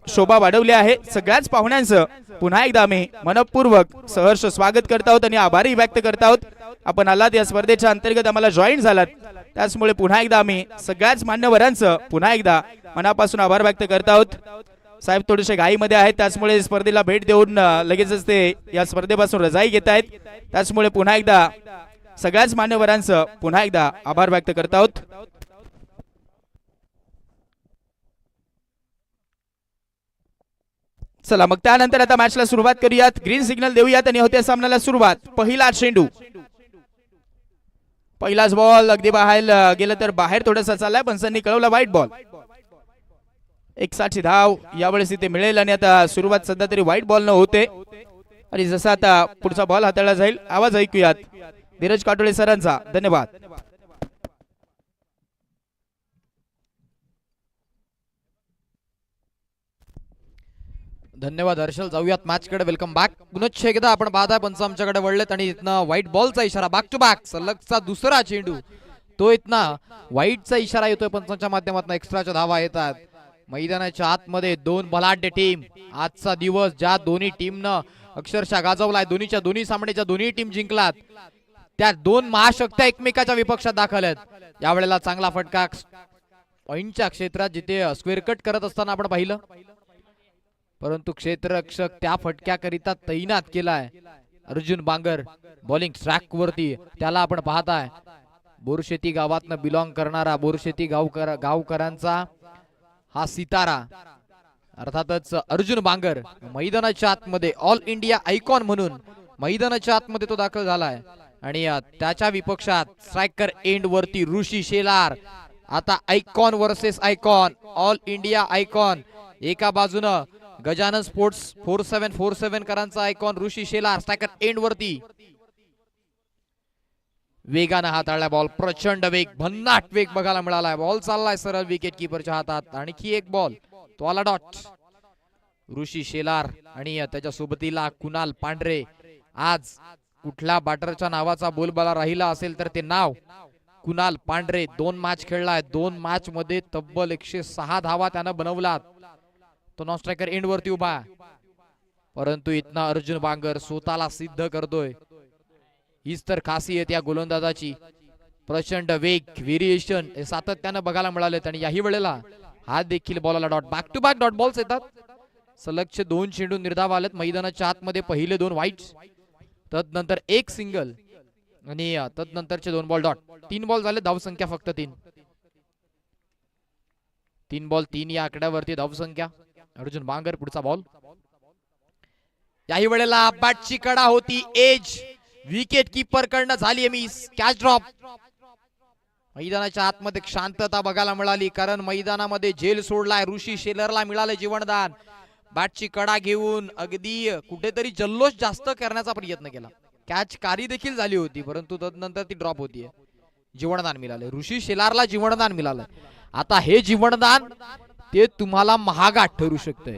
शोभा वाढवली आहे. सगळ्याच पाहुण्यांचं पुन्हा एकदा आम्ही मनपूर्वक सहर्ष स्वागत करत आहोत आणि आभारही व्यक्त करत आहोत. आपण आलात या स्पर्धेच्या अंतर्गत आम्हाला जॉईन झालात, त्याचमुळे पुन्हा एकदा आम्ही सगळ्याच मान्यवरांचं पुन्हा एकदा मनापासून आभार व्यक्त करत आहोत. साहेब थोडेसे घाईमध्ये आहेत, त्याचमुळे स्पर्धेला भेट देऊन लगेचच ते या स्पर्धेपासून रजाई घेत आहेत. त्याचमुळे पुन्हा एकदा सगळ्याच मान्यवरांचं पुन्हा एकदा आभार व्यक्त करत आहोत. चला मग त्यानंतर आता मॅचला सुरुवात करूयात. ग्रीन सिग्नल देऊयात आणि होत्या सामन्याला सुरुवात. पहिला चेंडू, पहिलाच बॉल अगदी बाहेर गेलं तर बाहेर थोडासा चाललाय, पंचांनी कळवला वाईट बॉल. 1 धाव यावेळेस इथे मिळेल आणि आता सुरुवात सध्या तरी वाईट बॉल न होते आणि जसा आता पुढचा बॉल हाताळला जाईल आवाज ऐकूयात धीरज काटोळे सरांचा. धन्यवाद. धन्यवाद हर्षल. जाऊयात मॅच कडे. Welcome back. पुनश्च एकदा आपण पाहताय पंच आमच्याकडे वळलेत आणि इथनं व्हाईट बॉलचा इशारा. बॅक टू बॅक सलगचा दुसरा चेंडू, तो इथनं व्हाईटचा इशारा येतोय पंचांच्या माध्यमातून. एक्स्ट्राच्या धावा येतात. मैदानाच्या आतमध्ये दोन बलाढ्य टीम. आजचा दिवस ज्या दोन्ही टीमनं अक्षरशः गाजवलाय, दोन्हीच्या दोन्ही सामन्याच्या दोन्ही टीम जिंकलात, त्या दोन महाशक्त्या एकमेकाच्या विपक्षात दाखल आहेत. यावेळेला चांगला फटका पॉइंटच्या क्षेत्रात, जिथे स्क्वेअर कट करत असताना आपण पाहिलं, परंतु क्षेत्ररक्षक त्या फटक्याकरिता तैनात केलाय. अर्जुन बांगर बॉलिंग ट्रॅक वरती, त्याला आपण पाहताय बोरशेती गावातनं बिलॉंग करणारा, बोरशेती गावकरांचा हा सितारा अर्थातच अर्जुन बांगर मैदानाच्या आतमध्ये ऑल इंडिया आयकॉन म्हणून मैदानाच्या आतमध्ये तो दाखल झालाय. आणि त्याच्या विपक्षात स्ट्रायकर एंड वरती ऋषी शेलार. आता icon versus icon, all India icon. एका बाजूनं गजानन स्पोर्ट्स 4747 करांचा आयकॉन ऋषी शेलार स्ट्रायकर एंड वरती. वेगानं हाताळला बॉल, प्रचंड वेग, भन्नाट वेग बघायला मिळालाय. बॉल चाललाय सरळ विकेट किपरच्या हातात. आणखी एक बॉल, तो आला डॉट. ऋषी शेलार आणि त्याच्या सोबतीला कुणाल पांढरे. आज कुठल्या बॅटरच्या नावाचा बोलबाला राहिला असेल तर ते नाव कुणाल पांढरे. 2 मॅच खेळलाय, 2 मॅच मध्ये तब्बल 106 धावा त्यानं बनवलात. तो नॉन स्ट्रायकर एंड वरती उभा, परंतु इथनं अर्जुन बांगर स्वतःला सिद्ध करतोय. हीच तर खासियत या गोलंदाजाची. प्रचंड वेग, व्हेरिएशन हे सातत्यानं बघायला मिळालेत आणि याही वेळेला हा देखील बॉलला dot. Back to back dot balls येतात. सलगचे 2 चेंडू निर्धाव आलेत. मैदानाच्या आतमध्ये पहिले 2 व्हाईट्स, तदनंतर 1 सिंगल आणि तदनंतरचे 2 बॉल डॉट. 3 बॉल झाले, धावसंख्या फक्त 3. 3 बॉल 3 या आकड्यावरती धावसंख्या. अर्जुन बांगर पुढचा बॉल. याही वेळेला बॅटची कडा होती, एज विकेट कीपर कडनं झाली मिस. Catch drop. मैदानाच्या आतमध्ये शांतता बघायला मिळाली, कारण मैदानामध्ये झेल सोडलाय. ऋषी शेलरला मिळाले जीवनदान. बॅटची कडा घेऊन अगदी कुठेतरी जल्लोष जास्त करण्याचा प्रयत्न केला. कॅच कारी देखील झाली होती, परंतु तदनंतर ती ड्रॉप होतीये. जीवनदान मिळाले, ऋषी शेलारला जीवनदान मिळालंय. आता हे जीवनदान ते तुम्हाला महागात ठरू शकतंय.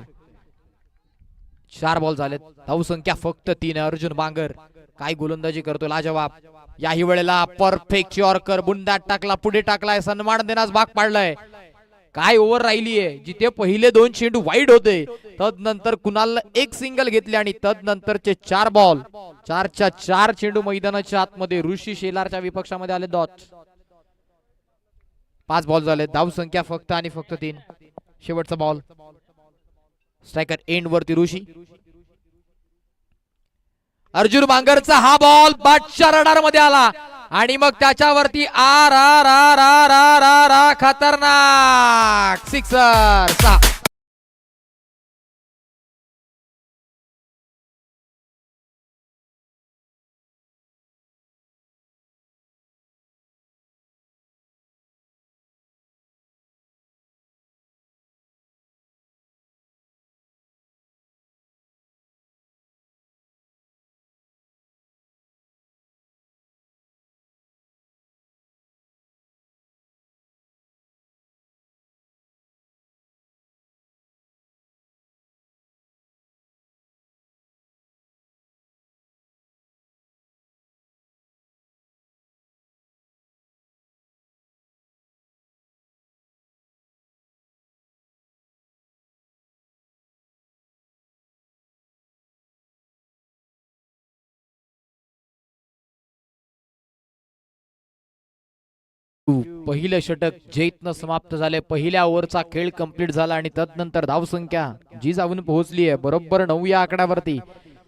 4 बॉल झालेत, धावसंख्या फक्त 3. अर्जुन बांगर काय गोलंदाजी करतो, लाजवाब. याही वेळेला परफेक्ट यॉर्कर बुंडात टाकला, पुढे टाकलाय, सन्मान देण्यास भाग पाडलाय. काय ओव्हर राहिलीये, जिथे पहिले 2 चेंडू वाईड होते, तदनंतर कुणाल 1 सिंगल घेतले आणि तदनंतरचे 4 बॉल, 4च्या 4 चेंडू मैदानाच्या आतमध्ये ऋषी शेलारच्या विपक्षामध्ये आले डॉट. 5 बॉल झाले, धावसंख्या फक्त आणि फक्त 3. शेवटचा बॉल, स्ट्रायकर एंड वरती ऋषी. अर्जुन बांगरचा हा बॉल बॅटच्या रडार मध्ये आला आणि मग त्याच्यावरती आर आर आर आर आर आर खतरनाक सिक्सर. 6 पहिलं षटक जैतनं समाप्त झाले. पहिल्या ओव्हरचा खेळ कंप्लीट झाला आणि तदनंतर धावसंख्या जी जाऊन पोहोचली आहे बरोबर 9 या आकड्यावरती.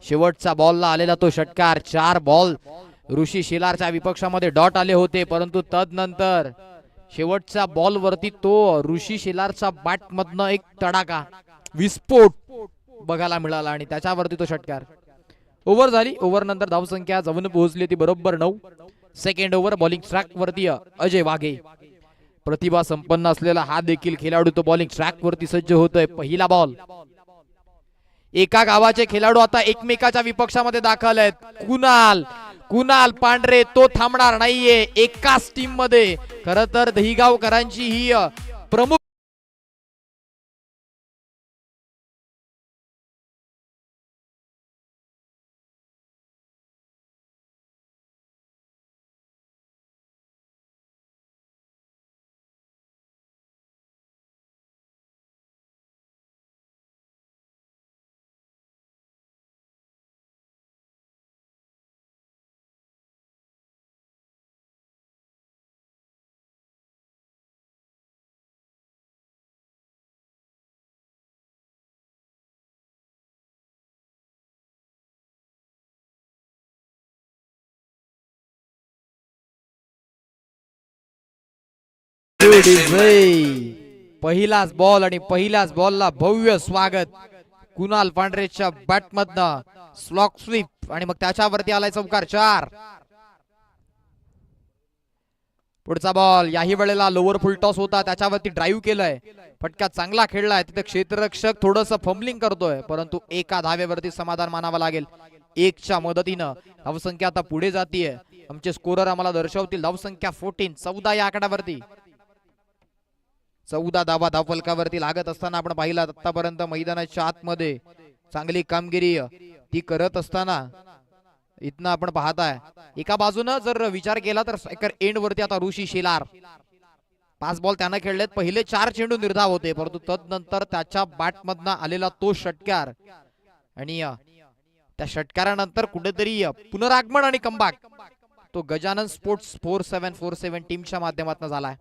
शेवटचा बॉलला आलेला तो षटकार. 4 बॉल ऋषी शेलारच्या विपक्षामध्ये डॉट आले होते, परंतु तदनंतर शेवटच्या बॉल वरती तो ऋषी शेलारच्या बॅट मधनं एक तडाखा विस्फोट बघायला मिळाला आणि त्याच्यावरती तो षटकार. ओव्हर झाली. ओव्हर नंतर धावसंख्या जाऊन पोहोचली ती बरोबर 9. सेकंड ओव्हर बॉलिंग ट्रॅक वरती अजय वाघे. प्रतिभा संपन्न असलेला हा देखील खेळाडू तो बॉलिंग ट्रॅक वरती सज्ज होतोय. पहिला बॉल. एका गावाचे खेळाडू आता एकमेकाच्या विपक्षामध्ये दाखल आहेत. कुणाल पांढरे तो थांबणार नाहीये एकाच टीम मध्ये. खर तर दहिगावकरांची ही प्रमुख पहिलाच बॉल आणि पहिल्याच बॉलला भव्य स्वागत. कुणाल पांढरेच्या बॅट मधनं स्लॉक स्वीप आणि मग त्याच्यावरती आलाय चौकार. 4. पुढचा बॉल. याही वेळेला लोअर फुल टॉस होता, त्याच्यावरती ड्राईव्ह केलंय. फटका चांगला खेळलाय. तिथे क्षेत्ररक्षक थोडस फंबलिंग करतोय, परंतु एका धावेवरती समाधान मानावं लागेल. 1च्या मदतीनं धावसंख्या आता पुढे जातीये. आमचे स्कोरर आम्हाला दर्शवतील धावसंख्या 14. 14 या आकड्यावरती. 14 धावा धावफलकावरती लागत असताना आपण पाहिलं आतापर्यंत मैदानाच्या आतमध्ये चांगली कामगिरी ती करत असताना इथनं आपण पाहताय एका बाजूनं जर विचार केला तर स्ट्रायकर एंड वरती आता ऋषी शेलार. 5 बॉल त्यानं खेळलेत. पहिले 4 चेंडू निर्धाव होते, परंतु तदनंतर त्याच्या बॅट मधनं आलेला तो षटकार आणि त्या षटकारानंतर कुठेतरी पुनरागमन आणि कमबॅक तो गजानन स्पोर्ट्स 4747 टीमच्या माध्यमातून झालाय.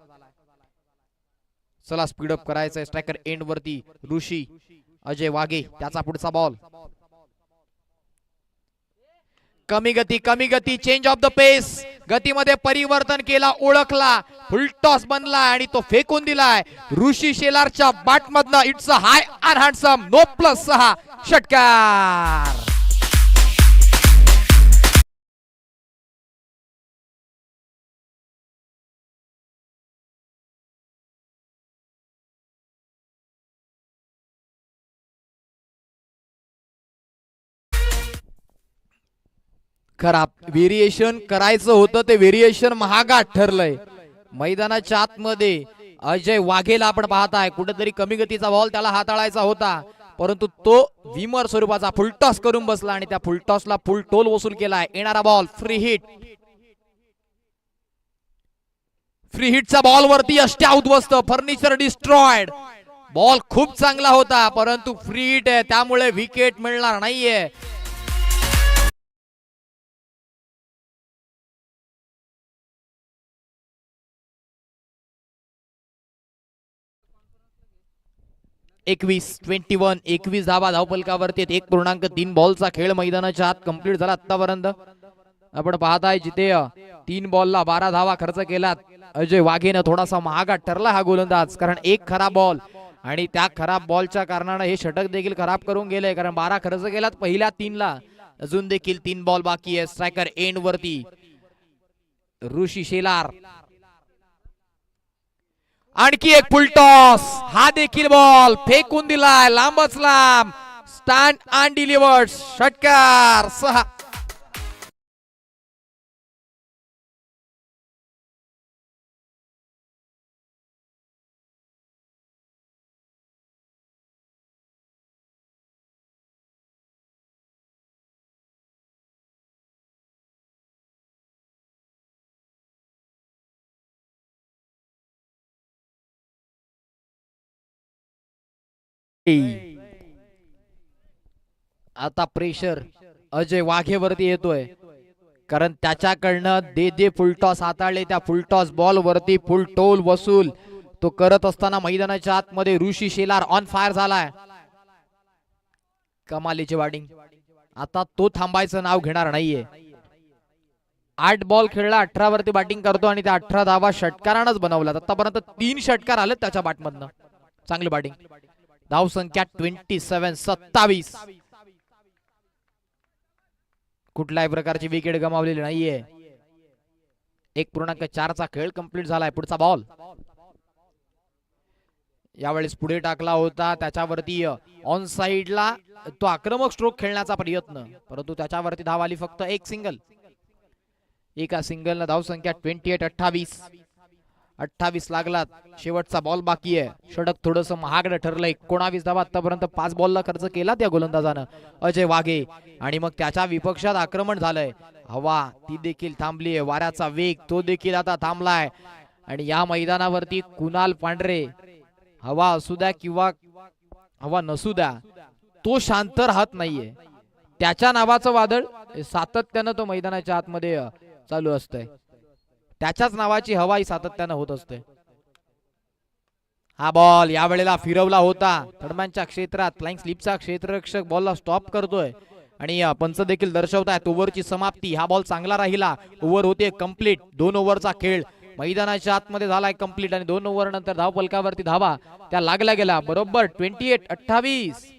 चला स्पीडअप करायचंय. स्ट्रायकर एंड वरती ऋषी अजय वाघे. त्याचा पुढचा बॉल. कमी गती चेंज ऑफ द पेस. गतीमध्ये परिवर्तन केला, ओळखला, फुल टॉस बनला आणि तो फेकून दिलाय ऋषी शेलारच्या बॅट मधनं. It's a high and handsome no plus 6 षटकार. खराब व्हेरिएशन करायचं होतं, ते व्हेरिएशन महागात ठरलंय. मैदानाच्या आतमध्ये अजय वाघेला आपण पाहताय कुठेतरी कमी गतीचा बॉल त्याला हाताळायचा होता, परंतु तो विमर स्वरूपाचा फुलटॉस करून बसला आणि त्या फुलटॉसला फुल टोल वसूल केलाय. येणारा बॉल फ्री हिट. फ्री हिटचा बॉल वरती अष्ट्या उद्ध्वस्त. Furniture destroyed. बॉल खूप चांगला होता, परंतु फ्री हिट आहे त्यामुळे विकेट मिळणार नाहीये. एकवीस 21 धावा धावफलकावरती. 1.3 बॉलचा खेळ मैदानाच्या आत कंप्लीट झाला आतापर्यंत. आपण पाहताय जिथे 3 बॉलला 12 धावा खर्च केलात अजय वाघेनं. थोडासा महागात ठरला हा गोलंदाज, कारण एक खराब बॉल आणि त्या खराब बॉलच्या कारणाने हे षटक देखील खराब करून गेले, कारण 12 खर्च केलात पहिल्या 3 ला. अजून देखील 3 बॉल बाकी आहे. स्ट्रायकर एंड वरती ऋषी शेलार. आणखी एक फुल टॉस. हा देखील बॉल फेकून दिलाय लांबच लांब. Stand and delivered. षटकार 6. आता प्रेशर अजय वाघेवरती येतोय. कारण त्याच्याकडनं दे फुल टॉस हाताळले, त्या फुल टॉस बॉल वरती फुल टोल वसूल तो करत असताना मैदानाच्या आतमध्ये ऋषी शेलार ऑन फायर झालाय. कमालीची बॅटिंग. आता तो थांबायचं नाव घेणार नाहीये. 8 बॉल खेळला, 18 वरती बॅटिंग करतो आणि त्या 18 धावा षटकारानंच बनवल्यात. आतापर्यंत 3 षटकार आले त्याच्या बॅटमधनं. चांगली बॅटिंग. धाव संख्या 27. कुठल्याही प्रकारची विकेट गमावलेली नाहीये. 1.4 चा खेळ कंप्लीट झालाय. पुढचा बॉल यावेळेस पुढे टाकला होता, त्याच्यावरती ऑन साइडला तो आक्रमक स्ट्रोक खेळण्याचा प्रयत्न, परंतु त्याच्यावरती धाव आली फक्त एक सिंगल. एका सिंगलनं धाव संख्या 28 लागला. शेवटचा बॉल बाकी आहे. षटक थोडस महागडं ठरलंय. 19 धावा आतापर्यंत 5 बॉलला खर्च केला त्या गोलंदाजानं अजय वाघे. आणि मग त्याच्या विपक्षात आक्रमण झालंय. हवा ती देखील थांबलीये. वाऱ्याचा वेग तो देखील आता थांबलाय. आणि या मैदानावरती कुणाल पांढरे, हवा असू द्या किंवा हवा नसू द्या, तो शांत राहत नाहीये. त्याच्या नावाचं वादळ सातत्यानं तो मैदानाच्या आतमध्ये चालू असतंय. त्याच्याच नावाची हवा ही सातत्यानं होत असते. हा बॉल यावेळेला फिरवला होता थर्डमॅनच्या क्षेत्रात. फ्लाइंग स्लिपचा क्षेत्ररक्षक बॉलला स्टॉप करतोय आणि पंच देखील दर्शवतायत ओव्हरची समाप्ती. हा बॉल चांगला राहिला. ओव्हर होते कंप्लीट. 2 ओव्हरचा खेळ मैदानाच्या आतमध्ये झालाय कंप्लीट आणि 2 ओव्हर नंतर धाव फलकावरती धावा त्या लागल्या गेला. बरोबर 28.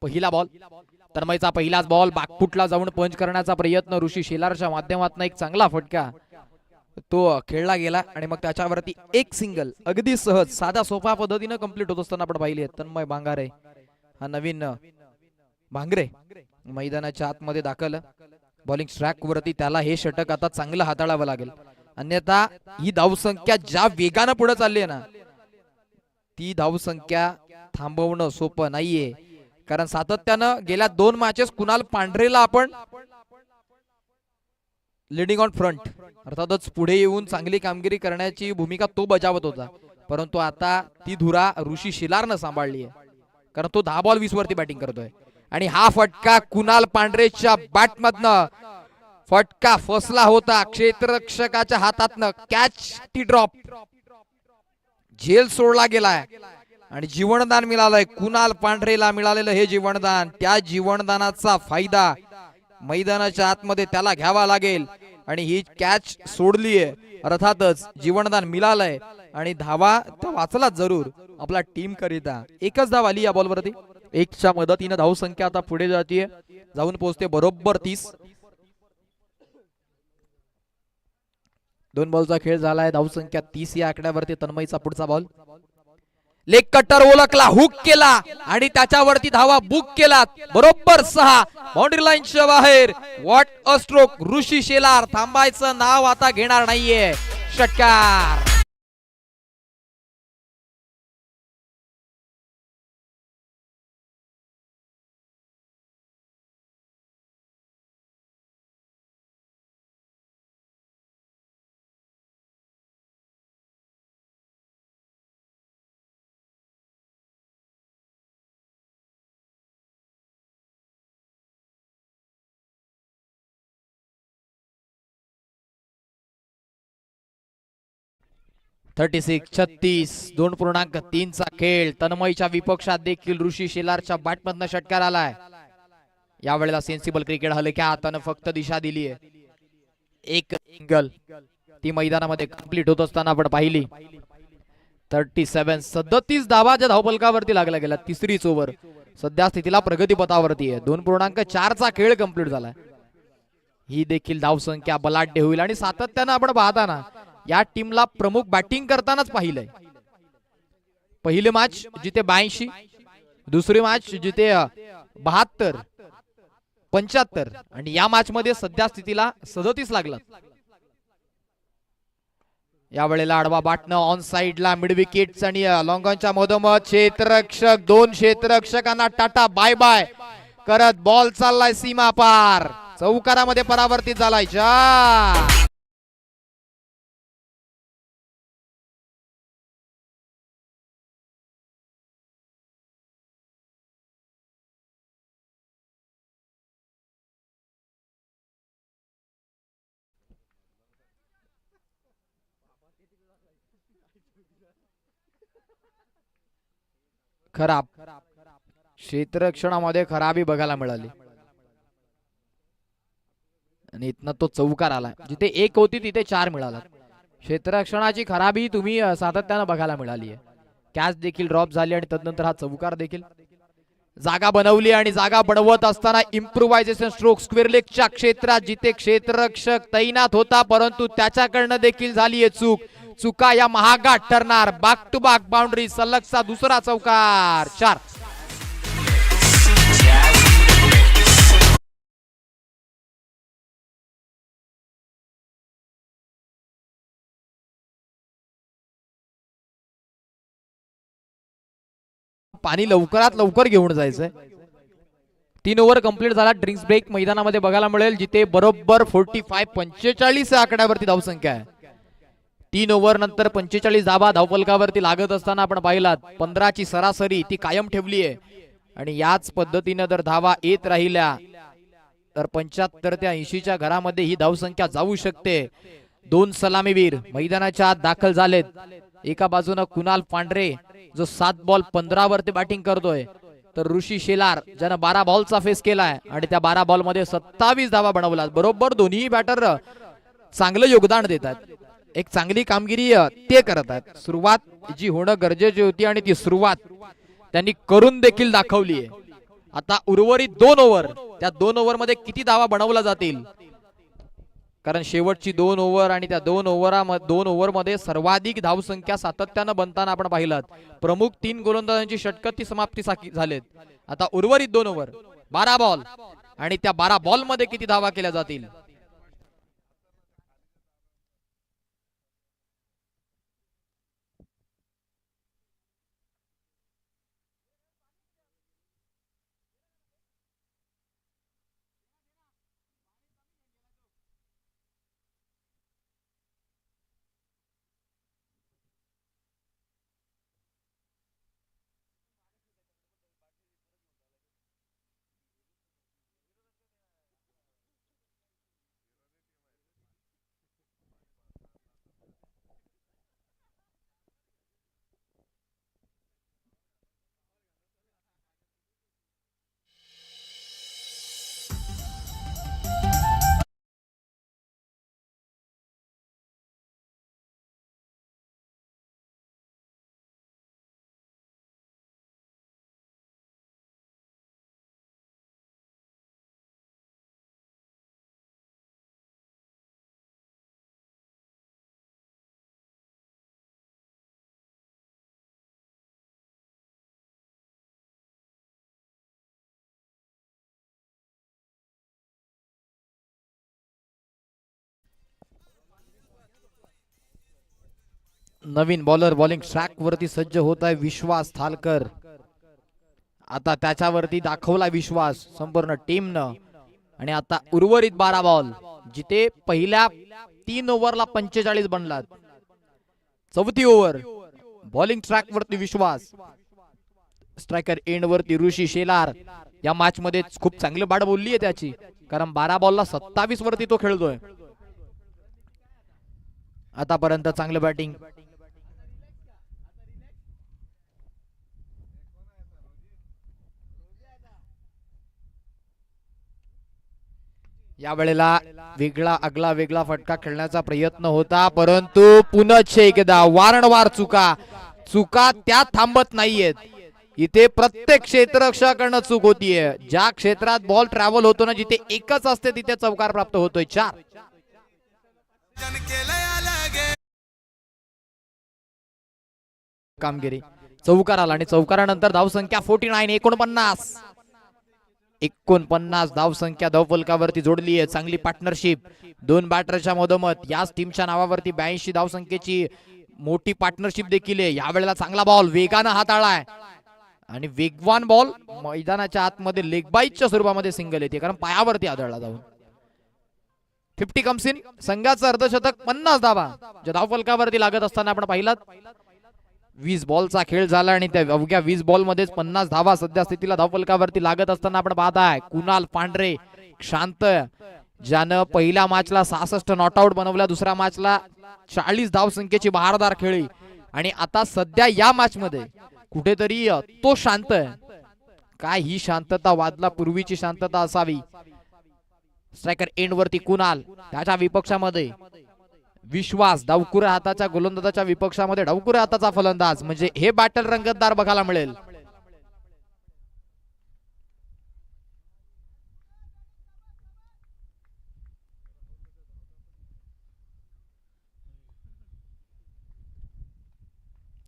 पहिला बॉल तन्मयचा पहिलाच बॉल बाकफुटला जाऊन पंच करण्याचा प्रयत्न. ऋषी शेलारच्या माध्यमातून एक चांगला फटका तो खेळला गेला आणि मग त्याच्यावरती एक सिंगल अगदी सहज साधा सोपा पद्धतीनं कंप्लीट होत असताना आपण पाहिले. तन्मय भांगारे हा नवीन भांगरे मैदानाच्या आतमध्ये दाखल. बॉलिंग स्ट्रॅक वरती त्याला हे षटक आता चांगलं हाताळावं लागेल, अन्यथा ही धावसंख्या ज्या वेगानं पुढे चालली आहे ना, ती धावसंख्या थांबवणं सोपं नाहीये. कारण सातत्यानं गेल्या 2 मॅचेस कुणाल पांढरेला आपण लिडिंग ऑन फ्रंट अर्थातच पुढे येऊन चांगली कामगिरी करण्याची भूमिका तो बजावत होता, परंतु आता ती धुरा ऋषी शेलारनं सांभाळली आहे. कारण तो 10 बॉल 20 वरती बॅटिंग करतोय आणि हा फटका कुणाल पांढरेच्या बॅटमधनं फटका फसला होता क्षेत्ररक्षकाच्या हातातनं. कॅच टी ड्रॉप, झेल सोडला गेलाय आणि जीवनदान मिळालंय कुणाल पांढरेला. मिळालेलं हे जीवनदान, त्या जीवनदानाचा फायदा मैदानाच्या आतमध्ये त्याला घ्यावा लागेल. आणि ही कॅच सोडलीये, अर्थातच जीवनदान मिळालंय आणि धावा तर वाचलाच जरूर आपला टीम करिता. एकच धाव आली या बॉलवरती. 1च्या मदतीनं धाव संख्या आता पुढे जातीये, जाऊन पोहोचते बरोबर 30. 2 बॉलचा खेळ झालाय. धाव संख्या 30 या आकड्यावरती. तन्मयचा पुढचा बॉल लेग कटर ओळखला, हुक केला आणि त्याच्यावरती धावा बुक केला. बरोबर 6 बाउंड्री लाईनच्या बाहेर. What a stroke. Rishi Shelar थांबायचं नाव आता घेणार नाहीये. षटकार. 36 2.3 चा खेळ. तन्मयच्या विपक्षात देखील ऋषी शेलारच्या बॅटमधनं षटकार आलाय. यावेळेला सेन्सिबल क्रिकेट हलक्या हातानं फक्त दिशा दिली आहे. एक सिंगल ती मैदानामध्ये कंप्लीट होत असताना आपण पाहिली. 37 धावा ज्या धावफलकावरती लागला गेला. तिसरीच ओव्हर सध्या स्थितीला प्रगतीपथावरती आहे. 2.4 चा खेळ कंप्लीट झालाय. ही देखील धावसंख्या बलाढ्य होईल आणि सातत्यानं आपण पाहताना या टीमला प्रमुख बॅटिंग करतानाच पाहिलंय. पहिली मॅच जिथे 82, दुसरी मॅच जिथे 72, 75 आणि या मॅच मध्ये सध्या स्थितीला 37 लागला. यावेळेला आडवा बाटणं ऑन साइडला मिड विकेट्स आणि लॉंग ऑनच्या मधोमध क्षेत्ररक्षक, दोन क्षेत्ररक्षकांना टाटा बाय बाय करत बॉल चाललाय सीमा पार. चौकारामध्ये परावर्तित झालाय. खराब क्षेत्ररक्षणामध्ये खराबी बघायला मिळाली आणि इथनं तो चौकार आला. जिथे 1 होती तिथे 4 मिळाला. क्षेत्ररक्षणाची खराबी तुम्ही सातत्यानं बघायला मिळाली आहे. कॅच देखील ड्रॉप झाली आणि तदनंतर हा चौकार देखील. जागा बनवली आणि जागा बनवत असताना इम्प्रोव्हायझेशन स्ट्रोक स्क्वेअर लेगच्या क्षेत्रात जिथे क्षेत्ररक्षक तैनात होता परंतु त्याच्याकडनं देखील झाली आहे चूक. चुका या महागात ठरणार. बॅक टू बॅक बाउंड्री, सलगचा दुसरा चौकार. 4 पाणी लवकरात लवकर घेऊन जायचंय. 3 ओव्हर कंप्लीट झाला. ड्रिंक्स ब्रेक मैदानामध्ये बघायला मिळेल जिथे बरोबर 45 आकड्यावरती धावसंख्या आहे. 3 ओव्हर नंतर 45 धावा धावफलकावरती लागत असताना आपण पाहिलात 15 ची सरासरी ती कायम ठेवली आहे आणि याच पद्धतीने जर धावा येत राहिल्या तर 75 ते 80च्या घरामध्ये ही धावसंख्या जाऊ शकते. 2 सलामीवीर मैदानाच्या आत दाखल झालेत. एका बाजूने कुणाल पांढरे जो 7 बॉल 15 वरती बॅटिंग करतोय तर ऋषी शेलार ज्यानं 12 बॉलचा फेस केलाय आणि त्या 12 बॉल मध्ये 27 धावा बनवल्यात. बरोबर दोन्ही बॅटर चांगलं योगदान देतात. एक चांगली कामगिरी ते करत आहेत. सुरुवात जी होणं गरजेची होती आणि ती सुरुवात त्यांनी करून देखील दाखवली आहे. आता उर्वरित 2 ओव्हर, त्या 2 ओव्हर मध्ये किती धावा बनवल्या जातील कारण शेवटची 2 ओव्हर आणि त्या 2 ओव्हर मध्ये सर्वाधिक धावसंख्या सातत्यानं बनताना आपण पाहिलात. प्रमुख 3 गोलंदाजांची षटकं ती समाप्ती झालेत. आता उर्वरित 2 ओव्हर 12 बॉल आणि त्या 12 बॉल मध्ये किती धावा केल्या जातील. नवीन बॉलर बॉलिंग ट्रॅक वरती सज्ज होत आहे विश्वास थालकर. आता त्याच्यावरती दाखवला विश्वास संपूर्ण टीमनं आणि आता उर्वरित 12 बॉल जिथे पहिल्या 3 ओव्हरला 45 बनलात. 4थी ओव्हर बॉलिंग ट्रॅक वरती विश्वास, स्ट्रायकर एंड वरती ऋषी शेलार. या मॅच मध्ये खूप चांगली बॅट बोलली आहे त्याची कारण 12 बॉलला 27 वरती तो खेळतोय. आतापर्यंत चांगलं बॅटिंग या वेळेला वेगळा वेगळा फटका खेळण्याचा प्रयत्न होता, परंतु पुनश्च एकदा वारंवार चुका त्या थांबत नाहीयेत. इथे प्रत्येक क्षेत्ररक्षकाकडनं चूक होतीये. ज्या क्षेत्रात बॉल ट्रॅव्हल होतो ना, जिथे एकच असते तिथे चौकार प्राप्त होतोय. 4 कामगिरी चौकार आला आणि चौकारानंतर धावसंख्या 49 49 धावसंख्या धावफलकावरती जोडली आहे. चांगली पार्टनरशिप दोन बॅटरच्या मधोमध याच टीमच्या नावावरती 82 धावसंख्येची मोठी पार्टनरशिप देखील आहे. यावेळेला चांगला बॉल वेगानं हाताळलाय आणि वेगवान बॉल मैदानाच्या आतमध्ये लेग बाईटच्या स्वरूपामध्ये सिंगल येते, कारण पायावरती आदळला जाऊन. 50 कम्स इन. संघाचं अर्धशतक 50 धावा ज्या धावफलकावरती लागत असताना आपण पाहिलात. 20 बॉलचा खेळ झाला आणि त्या अवघ्या 20 बॉल मध्येच 50 धावा सध्या स्थितीला धावफलकावरती लागत असताना आपण पाहताय. कुणाल पांढरे शांत, ज्यानं पहिल्या मॅचला 66 नॉट आउट बनवल्या, दुसऱ्या मॅचला 40 धावसंख्येची बहारदार खेळी आणि आता सध्या या मॅच मध्ये कुठेतरी तो शांत आहे. काय ही शांतता वादला पूर्वीची शांतता असावी. स्ट्रायकर एंड वरती कुणाल, त्याच्या विपक्षामध्ये विश्वास, डावकुऱ्या हाताच्या गोलंदाजाच्या विपक्षामध्ये डावकुऱ्या हाताचा फलंदाज. म्हणजे हे बॅटल रंगतदार बघायला मिळेल.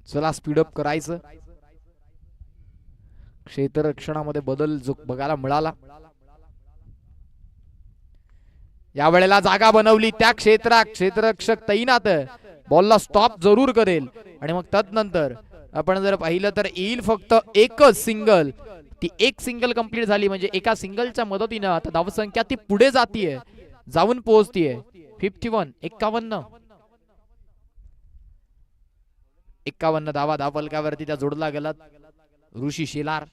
चला स्पीडअप करायचं. क्षेत्ररक्षणामध्ये बदल जो बघायला मिळाला. या वेळेला जागा बनवली त्या क्षेत्ररक्षक तैनात, बॉलला स्टॉप जरूर करेल आणि मग तदनंतर आपण जर पाहिलं तर येईल फक्त एकच सिंगल. ती एक सिंगल कंप्लीट झाली म्हणजे एका सिंगलच्या मदतीनं आता धावसंख्या ती पुढे जातीये, जाऊन पोहोचतीये. 51 धावा धावफलकावरती त्या जोडला गेला. ऋषी शेलार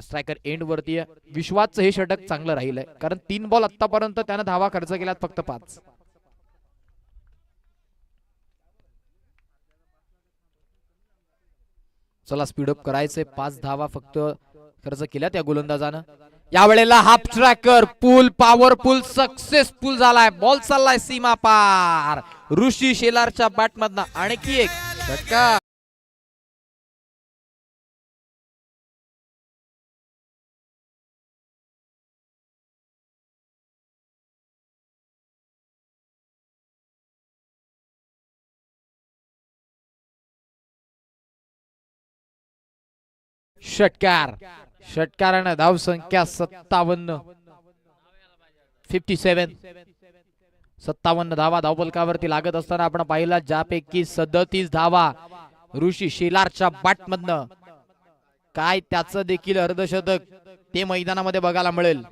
स्ट्रायकर एंड वरती. विश्वासचं हे षटक चांगलं राहिलंय, कारण 3 बॉल आतापर्यंत त्यानं धावा खर्च केल्यात फक्त 5. चला स्पीडअप करायचंय. 5 धावा फक्त खर्च केल्या त्या गोलंदाजानं. या वेळेला हाफ ट्रॅकर पूल पॉवरफुल सक्सेसफुल झालाय. बॉल चाललाय सीमा पार. ऋषी शेलारच्या बॅट मधनं आणखी एक षटकार. षटकारानं धावसंख्या 57 धावा धावफलकावरती लागत असताना आपण पाहिला, ज्यापैकी 37 धावा ऋषी शेलारच्या बॅट मधनं. काय त्याचं देखील अर्धशतक ते मैदानामध्ये बघायला मिळेल.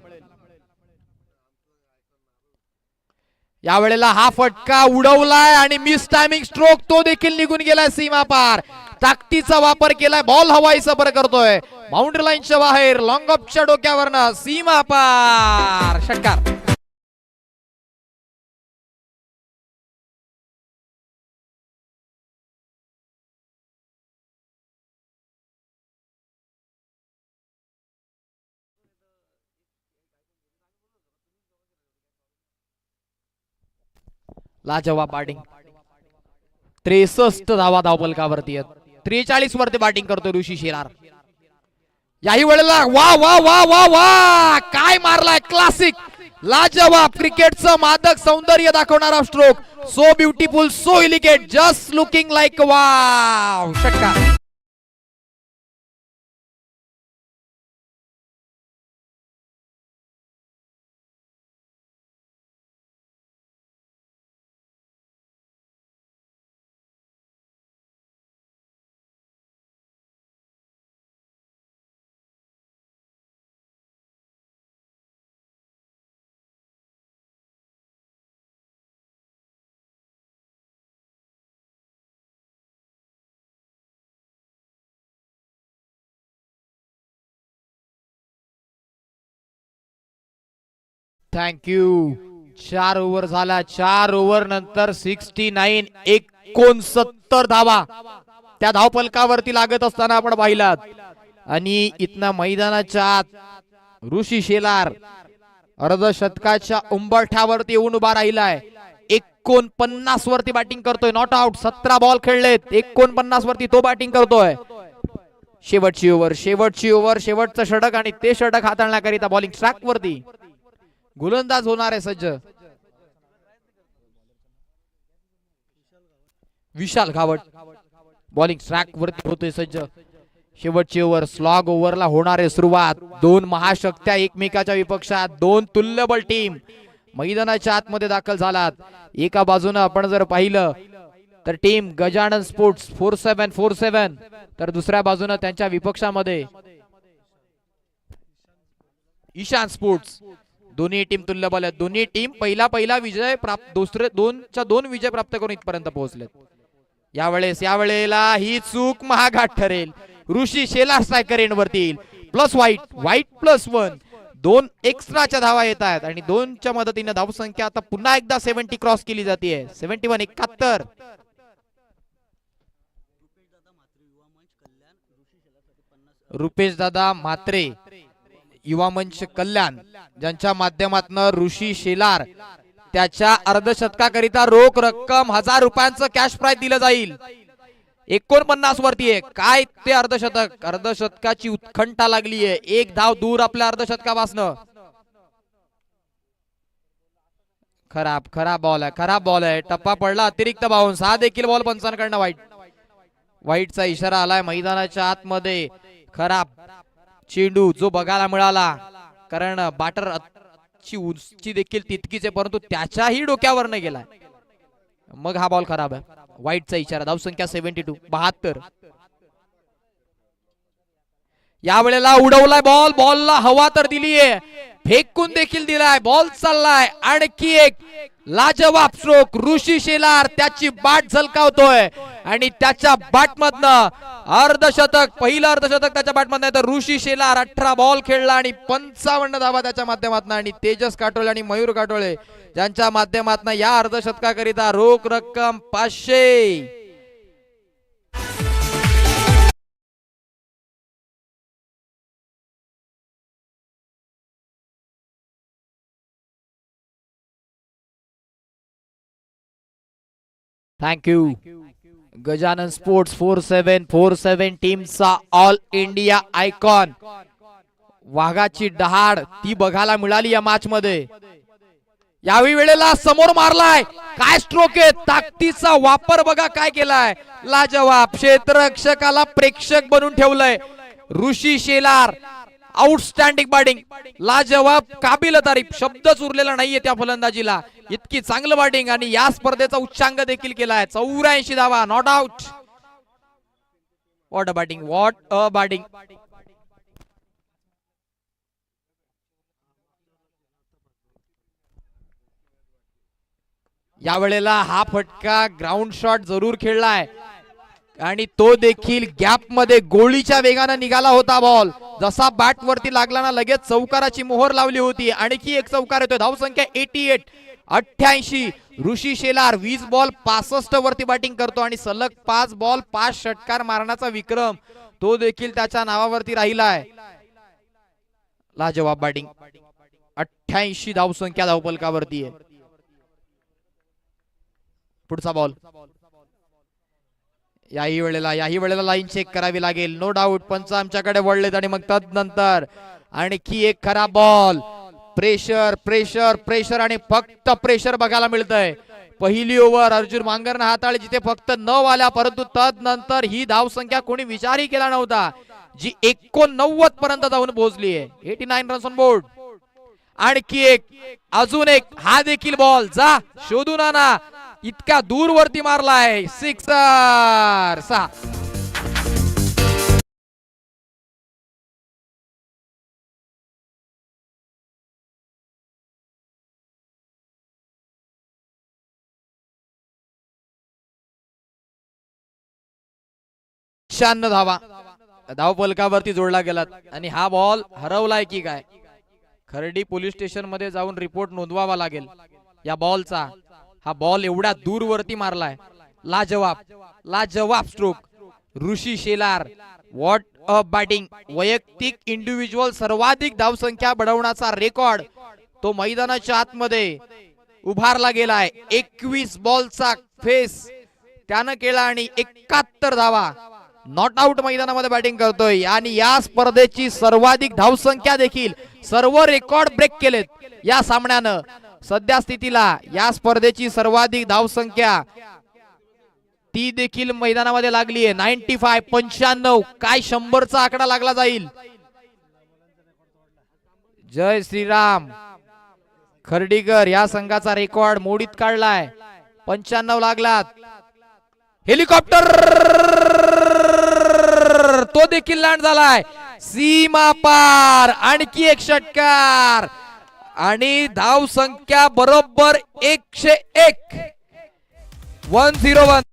या वेळेला हा फटका उडवलाय आणि मिस टायमिंग स्ट्रोक तो देखील निघून गेलाय सीमा पार. ताकदीचा वापर केलाय, बॉल हवाई सफर करतोय बाउंड्री लाईनच्या बाहेर, लॉंग ऑफच्या डोक्यावरनं सीमा पार. षटकार. लाजवाब बॅटिंग. 63 धावा धावफलकावरती आहेत. 43 वरती बॅटिंग करतोय ऋषी शेलार. याही वेळेला वा वा वा वा वा काय मारलाय. क्लासिक लाजवाब क्रिकेटचं मादक सौंदर्य दाखवणारा stroke. So beautiful, so elegant, just looking like wow. षटकार. Thank you. 4 ओव्हर झाला. 4 ओव्हर नंतर 69 धावा त्या धावफलकावरती लागत असताना आपण पाहिलात. आणि इथनं मैदानाच्या आत ऋषी शेलार अर्धशतकाच्या उंबरठ्यावरती येऊन उभा राहिलाय. 49 वरती बॅटिंग करतोय. Not out. 17 बॉल खेळलेत. 49 वरती तो बॅटिंग करतोय. शेवटची ओव्हर, शेवटचं षटक आणि ते षटक हाताळण्याकरिता बॉलिंग ट्रॅक वरती गोलंदाज होणार आहे सज्ज. विशाल घावट बॉलिंग ट्रॅक वरती होतोय सज्ज. शेवटची ओव्हर, स्लॉग ओव्हरला होणार आहे सुरुवात. दोन महाशक्त्या एकमेकाच्या विपक्षात, दोन तुल्यबळ टीम मैदानाच्या आतमध्ये दाखल झालात. एका बाजूने आपण जर पाहिलं तर टीम गजानन स्पोर्ट्स 4747, तर दुसऱ्या बाजूने त्यांच्या विपक्षामध्ये ईशान स्पोर्ट्स. दोन्ही टीम तुल्यबळ आहेत. दोन्ही टीम पहिला विजय प्राप्त, दोन विजय प्राप्त करून इथपर्यंत पोहोचलेत. यावेळेला ही चूक महाघात ठरेल. ऋषी शेलार स्ट्रायकर एंडवरती प्लस व्हाईट प्लस 1, 2 एक्स्ट्राच्या धावा येत आहेत आणि 2च्या मदतीने धावसंख्या आता पुन्हा एकदा 70 क्रॉस केली जाते. 71 71. रुपेश दादा म्हात्रे युवा मंच कल्याण, ज्यांच्या माध्यमातून ऋषी शेलार त्याच्या अर्धशतकाकरिता रोख रक्कम 1000 रुपयांचं कॅश प्राइज दिलं जाईल. 49 वरती आहे. काय ते अर्धशतक, अर्धशतकाची उत्कंठा लागली आहे. एक धाव दूर आपल्या अर्धशतकापासनं. खराब बॉल आहे. टप्पा पडला, अतिरिक्त बाउन्स. हा देखील बॉल पंचांकडनं वाईटचा इशारा आलाय मैदानाच्या आतमध्ये. खराब चेंडू जो बघायला मिळाला, कारण बॅटर ची उंची देखील तितकीच आहे, परंतु त्याच्याही डोक्यावर न गेलाय. मग हा बॉल खराब आहे. वाईटचा इशारा. धावसंख्या 72. यावेळेला उडवलाय बॉलला हवा तर दिलीये, फेकून देखील दिलाय. बॉल चाललाय. आणखी एक लाजवाब स्ट्रोक. ऋषी शेलार त्याची बॅट झलकावतोय आणि त्याच्या बॅट मधनं अर्धशतक, पहिलं अर्धशतक त्याच्या बॅट मधनं. तर ऋषी शेलार 18 बॉल खेळला आणि 55 धावा त्याच्या माध्यमातून. आणि तेजस काटोळे आणि मयूर काटोळे ज्यांच्या माध्यमातून या अर्धशतकाकरिता रोख रक्कम 500. थँक्यू. गजानन स्पोर्ट्स 4747 टीमचा ऑल इंडिया आयकॉन, वाघाची डहाड ती बघायला मिळाली या मॅच मध्ये. यावेळी वेळेला समोर मारलाय. काय स्ट्रोक आहे. ताकदीचा वापर बघा काय केलाय. लाजवाब. क्षेत्ररक्षकाला प्रेक्षक बनून ठेवलंय. ऋषी शेलार आउटस्टँडिंग बॅटिंग, लाजवाब, काबिल तारीफ. शब्दच उरलेला नाहीये त्या फलंदाजीला. इतकी चांगलं बॅटिंग आणि या स्पर्धेचा उच्चांक देखील केलाय. 84 धावा. Not out. What a batting. यावेळेला हा फटका ग्राउंड शॉट जरूर खेळलाय आणि तो देखील गॅप मध्ये गोळीच्या वेगाने निघाला होता बॉल. जसा बॅट वरती लागला ना, लगेच चौकाराची मोहर लावली होती. आणखी एक चौकार येतोय. धावसंख्या 88. ऋषी शेलार 20 बॉल 65 वरती बॅटिंग करतो आणि सलग 5 बॉल 5 षटकार मारण्याचा विक्रम तो देखील त्याच्या नावावरती राहिलाय. लाजवाब बॅटिंग. 88 धावसंख्या धावफलकावरती आहे. पुढचा बॉल. याही वेळेला लाईन चेक करावी लागेल. नो डाऊट पंच आमच्याकडे वळलेत आणि मग तदनंतर आणखी एक खराब बॉल. प्रेशर आणि फक्त प्रेशर बघायला मिळतंय. पहिली ओव्हर अर्जुन मांगरने हाताळली जिथे फक्त 9 आल्या, परंतु तदनंतर ही धावसंख्या कोणी विचारही केला नव्हता, जी 89 पर्यंत जाऊन पोहोचली आहे. 89 रन्स ऑन बोर्ड. आणखी एक, अजून एक. हा देखील बॉल जा शोधून आणा. इतका दूर वरती मारलाय. 6. धावा धावफलकावरती जोडला गेला आणि हा बॉल हरवलाय की काय. खर्डी पोलीस स्टेशन मध्ये जाऊन रिपोर्ट नोंदवावा लागेल या बॉलचा. हा बॉल एवढ्या दूर वरती मारलाय. लाजवाब stroke. Rishi Shelar what a batting. वैयक्तिक इंडिव्हिज्युअल सर्वाधिक धावसंख्या बढवण्याचा रेकॉर्ड तो मैदानाच्या आतमध्ये उभारला गेलाय. 21 बॉलचा फेस त्यानं केला आणि 71 धावा. नॉट आउट मैदानामध्ये बॅटिंग करतोय आणि या स्पर्धेची सर्वाधिक धावसंख्या देखील सर्व रेकॉर्ड ब्रेक केलेत या सामन्यानं. सध्या स्थितीला या स्पर्धेची सर्वाधिक धावसंख्या ती देखील मैदानामध्ये लागली आहे. 95 काय 100चा आकडा लागला जाईल. जय श्रीराम. खर्डीकर या संघाचा रेकॉर्ड मोडीत काढलाय. 95 लागलात. हेलिकॉप्टर तो देखील लँड झालाय. सीमा पार आणखी एक षटकार आणि धाव संख्या बरोबर 101. 101.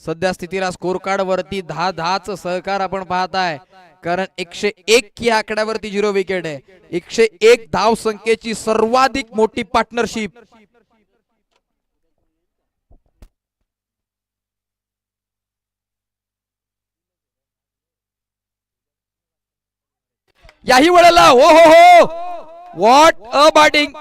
सध्या स्थितीला स्कोर कार्ड वरती 10-10च सहकार आपण पाहताय. कारण 101 या आकड्यावरती 0 विकेट आहे. 101 धाव संख्येची सर्वाधिक मोठी पार्टनरशिप. याही वेळेला हो हो हो व्हॉट अ बॅटिंग.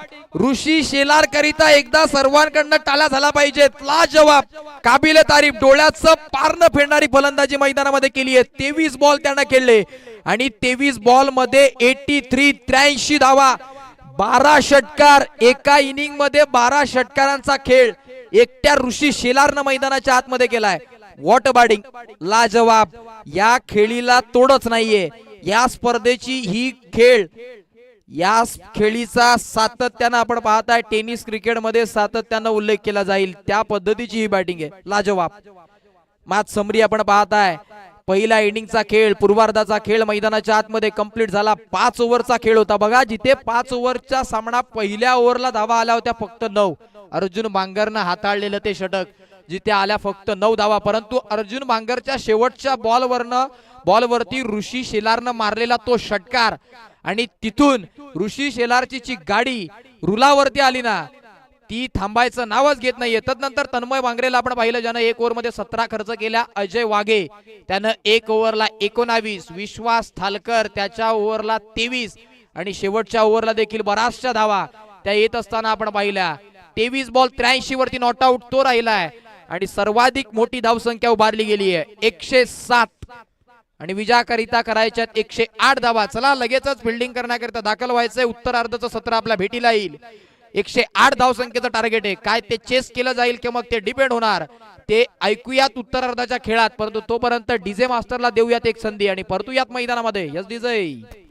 ऋषी शेलार करिता एकदा सर्वांकडनं टाळ्या झाला पाहिजेत. लाजवाब काबिल तारीफ. डोळ्याचं पारणं फेडणारी फलंदाजी मैदानामध्ये केली आहे. 23 बॉल त्यानं खेळले आणि 23 बॉल मध्ये 83 धावा. 12 षटकार. एका इनिंग मध्ये 12 षटकारांचा खेळ एकट्या ऋषी शेलारनं मैदानाच्या आतमध्ये केलाय. What a batting. लाजवाब. या खेळीला तोडच नाहीये. या स्पर्धेची ही खेळ या खेळीचा सातत्यानं आपण पाहताय. टेनिस क्रिकेट मध्ये सातत्यानं उल्लेख केला जाईल त्या पद्धतीची ही बॅटिंग आहे. लाजवाब. मॅच समरी आपण पाहताय. पहिल्या इनिंगचा खेळ पूर्वार्धाचा खेळ मैदानाच्या आतमध्ये कंप्लीट झाला. 5 ओव्हरचा खेळ होता. बघा जिथे 5 ओव्हरचा सामना पहिल्या ओव्हरला धावा आल्या होत्या फक्त 9. अर्जुन बांगरनं हाताळलेलं ते षटक जिथे आल्या फक्त 9 धावा. परंतु अर्जुन बांगरच्या शेवटच्या बॉलवरती ऋषी शेलारनं मारलेला तो षटकार आणि तिथून ऋषी शेलारची जी गाडी रुलावरती आली ना ती थांबायचं नावच घेत नाहीये. तदनंतर तन्मय बांगरेला आपण पाहिलं ज्यानं 1 ओव्हर मध्ये 17 खर्च केल्या. अजय वाघे त्यानं 1 ओव्हरला 19. विश्वास थालकर त्याच्या ओव्हरला 23 आणि शेवटच्या ओव्हरला देखील बराचशा धावा त्या येत असताना आपण पाहिल्या. 23 बॉल 83 वरती नॉट आउट तो राहिलाय आणि सर्वाधिक मोठी धावसंख्या उभारली गेली आहे 107 आणि विजयाकरिता करायच्यात 108 धावा. चला लगेचच फिल्डिंग करण्याकरिता दाखल व्हायचंय. उत्तरार्धाचं सत्र आपल्या भेटीला येईल. 108 धावसंख्येचं टार्गेट आहे. काय ते चेस केलं जाईल की मग ते डिपेंड होणार ते ऐकूयात उत्तरार्धाच्या खेळात. परंतु तोपर्यंत डीजे मास्टरला देऊयात एक संधी आणि परतूयात मैदानामध्ये. Yes DJ.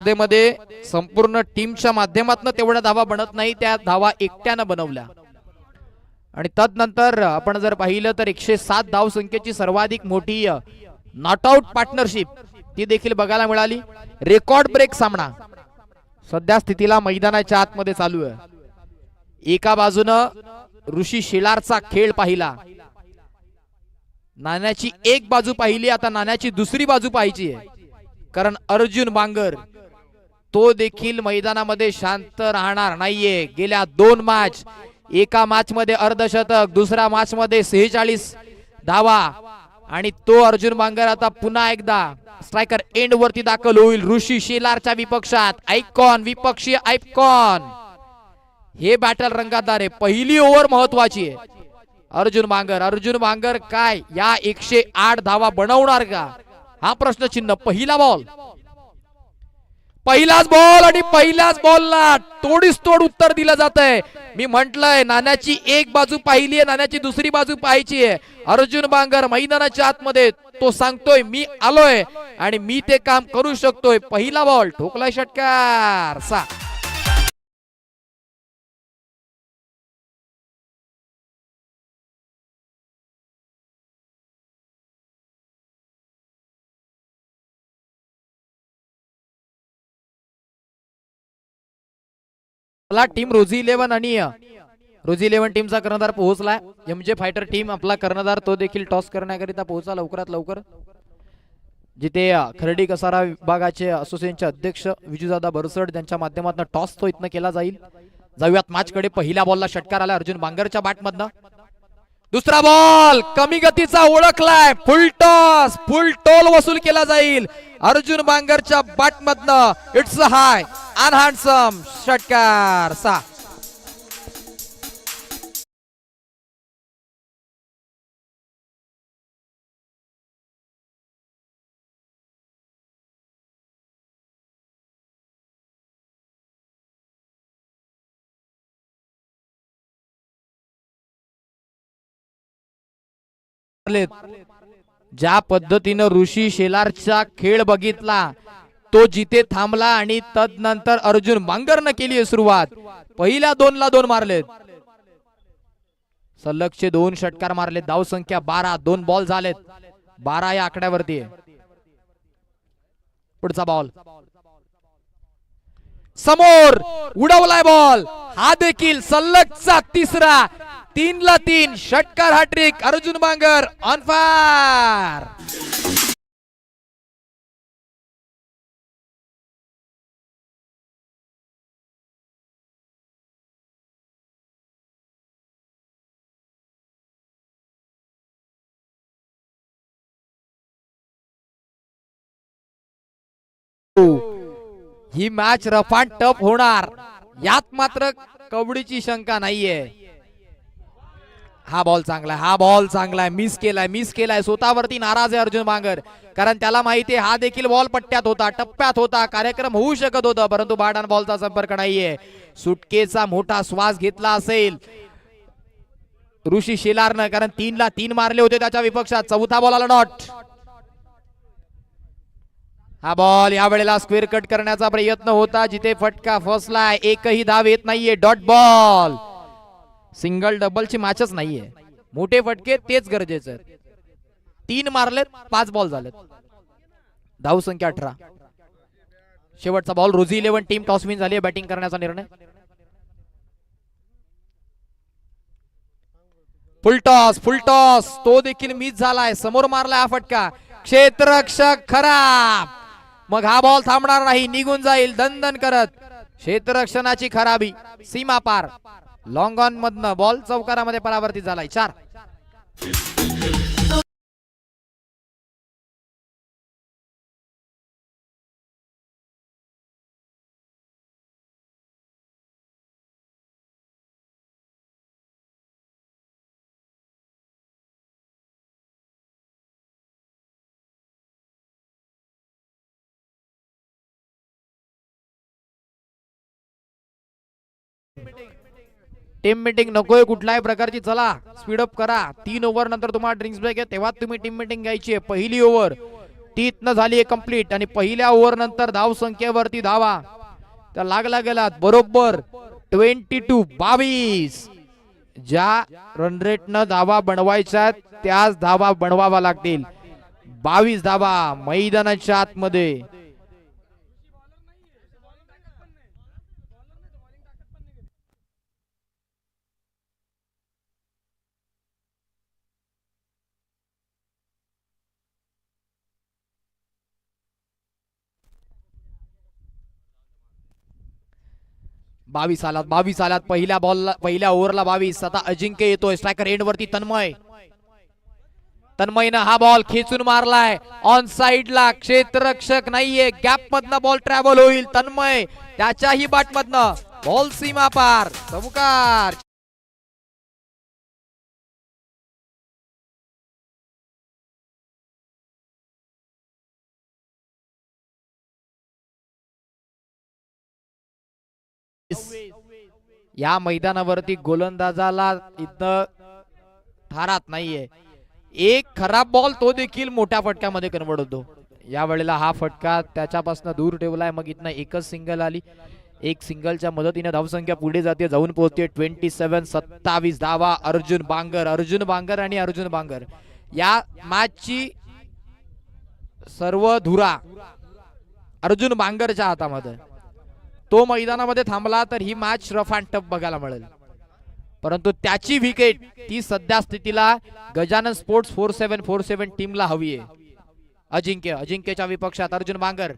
स्पर्धेमध्ये संपूर्ण टीमच्या माध्यमातून तेवढ्या धावा बनत नाही, त्या धावा एकट्यानं बनवल्या. आणि तदनंतर आपण जर पाहिलं तर 107 धाव संख्येची सर्वाधिक मोठी नॉट आउट पार्टनरशिप ती देखील बघायला मिळाली. रेकॉर्ड ब्रेक सामना सध्या स्थितीला मैदानाच्या आतमध्ये चालू आहे. एका बाजूनं ऋषी शेलारचा खेळ पाहिला, नाण्याची एक बाजू पाहिली, आता नाण्याची दुसरी बाजू पाहायची आहे. कारण अर्जुन बांगर तो देखील मैदानामध्ये शांत राहणार नाहीये. गेल्या 2 मॅच, एका मॅच मध्ये अर्धशतक, दुसऱ्या मॅच मध्ये 46 धावा, आणि तो अर्जुन बांगर आता पुन्हा एकदा स्ट्रायकर एंड वरती दाखल होईल. ऋषी शेलारच्या विपक्षात आयकॉन, विपक्षीय आयकॉन. हे बॅटल रंगादार आहे. पहिली ओव्हर महत्वाची आहे. अर्जुन बांगर काय या 108 धावा बनवणार का, हा प्रश्नचिन्ह. पहिला बॉल, पहिलाच बॉल, आणि पहिल्याच बॉलला तोडीस तोड उत्तर दिलं जात आहे. मी म्हंटलय नाण्याची एक बाजू पाहिली आहे, नाण्याची दुसरी बाजू पाहायची आहे. अर्जुन बांगर मैदानाच्या आतमध्ये तो सांगतोय मी आलोय आणि मी ते काम करू शकतोय. पहिला बॉल ठोकलाय षटकार. टीम रोजी 11 आणि रोजी 11 टीमचा कर्णधार पोहोचलाय. एमजे फायटर टीम आपला कर्णधार तो देखील टॉस करण्याकरिता पोहोचला लवकरात लवकर. जिथे खर्डी कसारा विभागाचे असोसिएशनचे अध्यक्ष विजूदादा बरसड त्यांच्या माध्यमातून टॉस तो इथनं केला जाईल. जाऊयात मॅच कडे. पहिल्या बॉलला षटकार आला अर्जुन बांगरच्या बॅट मधनं. दुसरा बॉल कमी गतीचा ओळखलाय, फुल टॉस, फुल टोल वसूल केला जाईल अर्जुन बांगरच्या बॅट मधनं. इट्स हाय अन हँडसम षटकार. 6 ज्या पद्धतीनं ऋषी शेलारचा खेळ बघितला तो जिथे थांबला, आणि तदनंतर अर्जुन बांगरनं केली सुरुवात. पहिल्या 2ला 2 मारलेत, सलगचे 2 षटकार मारले. धाव संख्या 12, 2 बॉल झालेत, 12 या आकड्यावरती आहे. पुढचा बॉल समोर उडवलाय बॉल, हा देखील सलगचा तिसरा. 3ला 3 षटकार hattrick. Arjun Bangar on fire. ही मॅच रफ अँड टफ होणार, यात मात्र कबड्डीची शंका नाहीये. हा बॉल चांगलाय, मिस केलाय. स्वतःवरती नाराज आहे अर्जुन बांगर, कारण त्याला माहिती आहे हा देखील बॉल पट्ट्यात होता, टप्प्यात होता, कार्यक्रम होऊ शकत होता, परंतु बॅट आणि बॉलचा संपर्क नाहीये. सुटकेचा मोठा श्वास घेतला असेल ऋषी शेलारनं, कारण 3ला 3 मारले होते त्याच्या विपक्षात. चौथा बॉल आला डॉट. हा बॉल या वेळेला स्क्वेअर कट करण्याचा प्रयत्न होता, जिथे फटका फसलाय. एकही धाव येत नाहीये. Dot ball. सिंगल डबलची मॅचच नाहीये, मोठे फटके तेच गरजेचे आहेत. 3 मारलेत, 5 बॉल झालेत. धाव संख्या 18. शेवटचा बॉल. रोजी 11 टीम टॉस विन झाली, बॅटिंग करण्याचा निर्णय. फुल टॉस तो देखील मिस झालाय. समोर मारलाय हा फटका, क्षेत्ररक्षक खराब. मग हा बॉल थांबणार नाही, निघून जाईल दणदण करत. क्षेत्ररक्षणाची खराबी सीमा पार. लॉंग ऑन मधनं बॉल चौकारामध्ये परावर्तित झालाय. 4. टीम मीटिंग नकोय कुठल्याही प्रकारची. चला स्पीड अप करा. 3 ओव्हर नंतर तुम्हाला ड्रिंक्स ब्रेक आहे, तेव्हा तुम्ही टीम मीटिंग घ्यायची आहे. पहिली ओव्हर तीतनं झाली कंप्लीट आणि पहिल्या ओव्हर नंतर धाव संख्येवरती धावा त्या लागला गेला बरोबर 22 ज्या रन रेटनं धावा बनवायच्या त्याच धावा बनवावा लागतील. 22 धावा मैदानाच्या आतमध्ये. बावीस आलात पहिल्या बॉलला पहिल्या ओव्हरला 22. आता अजिंक्य येतोय स्ट्रायकर एंड वरती. तन्मयनं हा बॉल खेचून मारलाय ऑन साइडला. क्षेत्ररक्षक नाहीये, गॅप मधनं बॉल ट्रॅव्हल होईल. तन्मय त्याच्याही बाट मधनं बॉल सीमा पार. चमकार. या मैदानावरती गोलंदाजाला इथं थारात नाहीये. एक खराब बॉल तो देखील मोठ्या फटक्यामध्ये कन्वर्ट होतो. या वेळेला हा फटका त्याच्यापासून दूर ठेवलाय. मग इथनं एकच सिंगल आली. एक सिंगलच्या मदतीने धावसंख्या पुढे जाते, जाऊन पोहोचते 27 धावा. अर्जुन बांगर आणि अर्जुन बांगर या मॅचची सर्व धुरा अर्जुन बांगरच्या हातामध्ये. तो मैदानामध्ये थांबला तर ही मॅच रफ अँड टफ बघायला मिळेल. परंतु त्याची विकेट ती सध्या स्थितीला गजानन स्पोर्ट्स 4747 टीमला हवी आहे. अजिंक्यच्या विपक्षात अर्जुन बांगर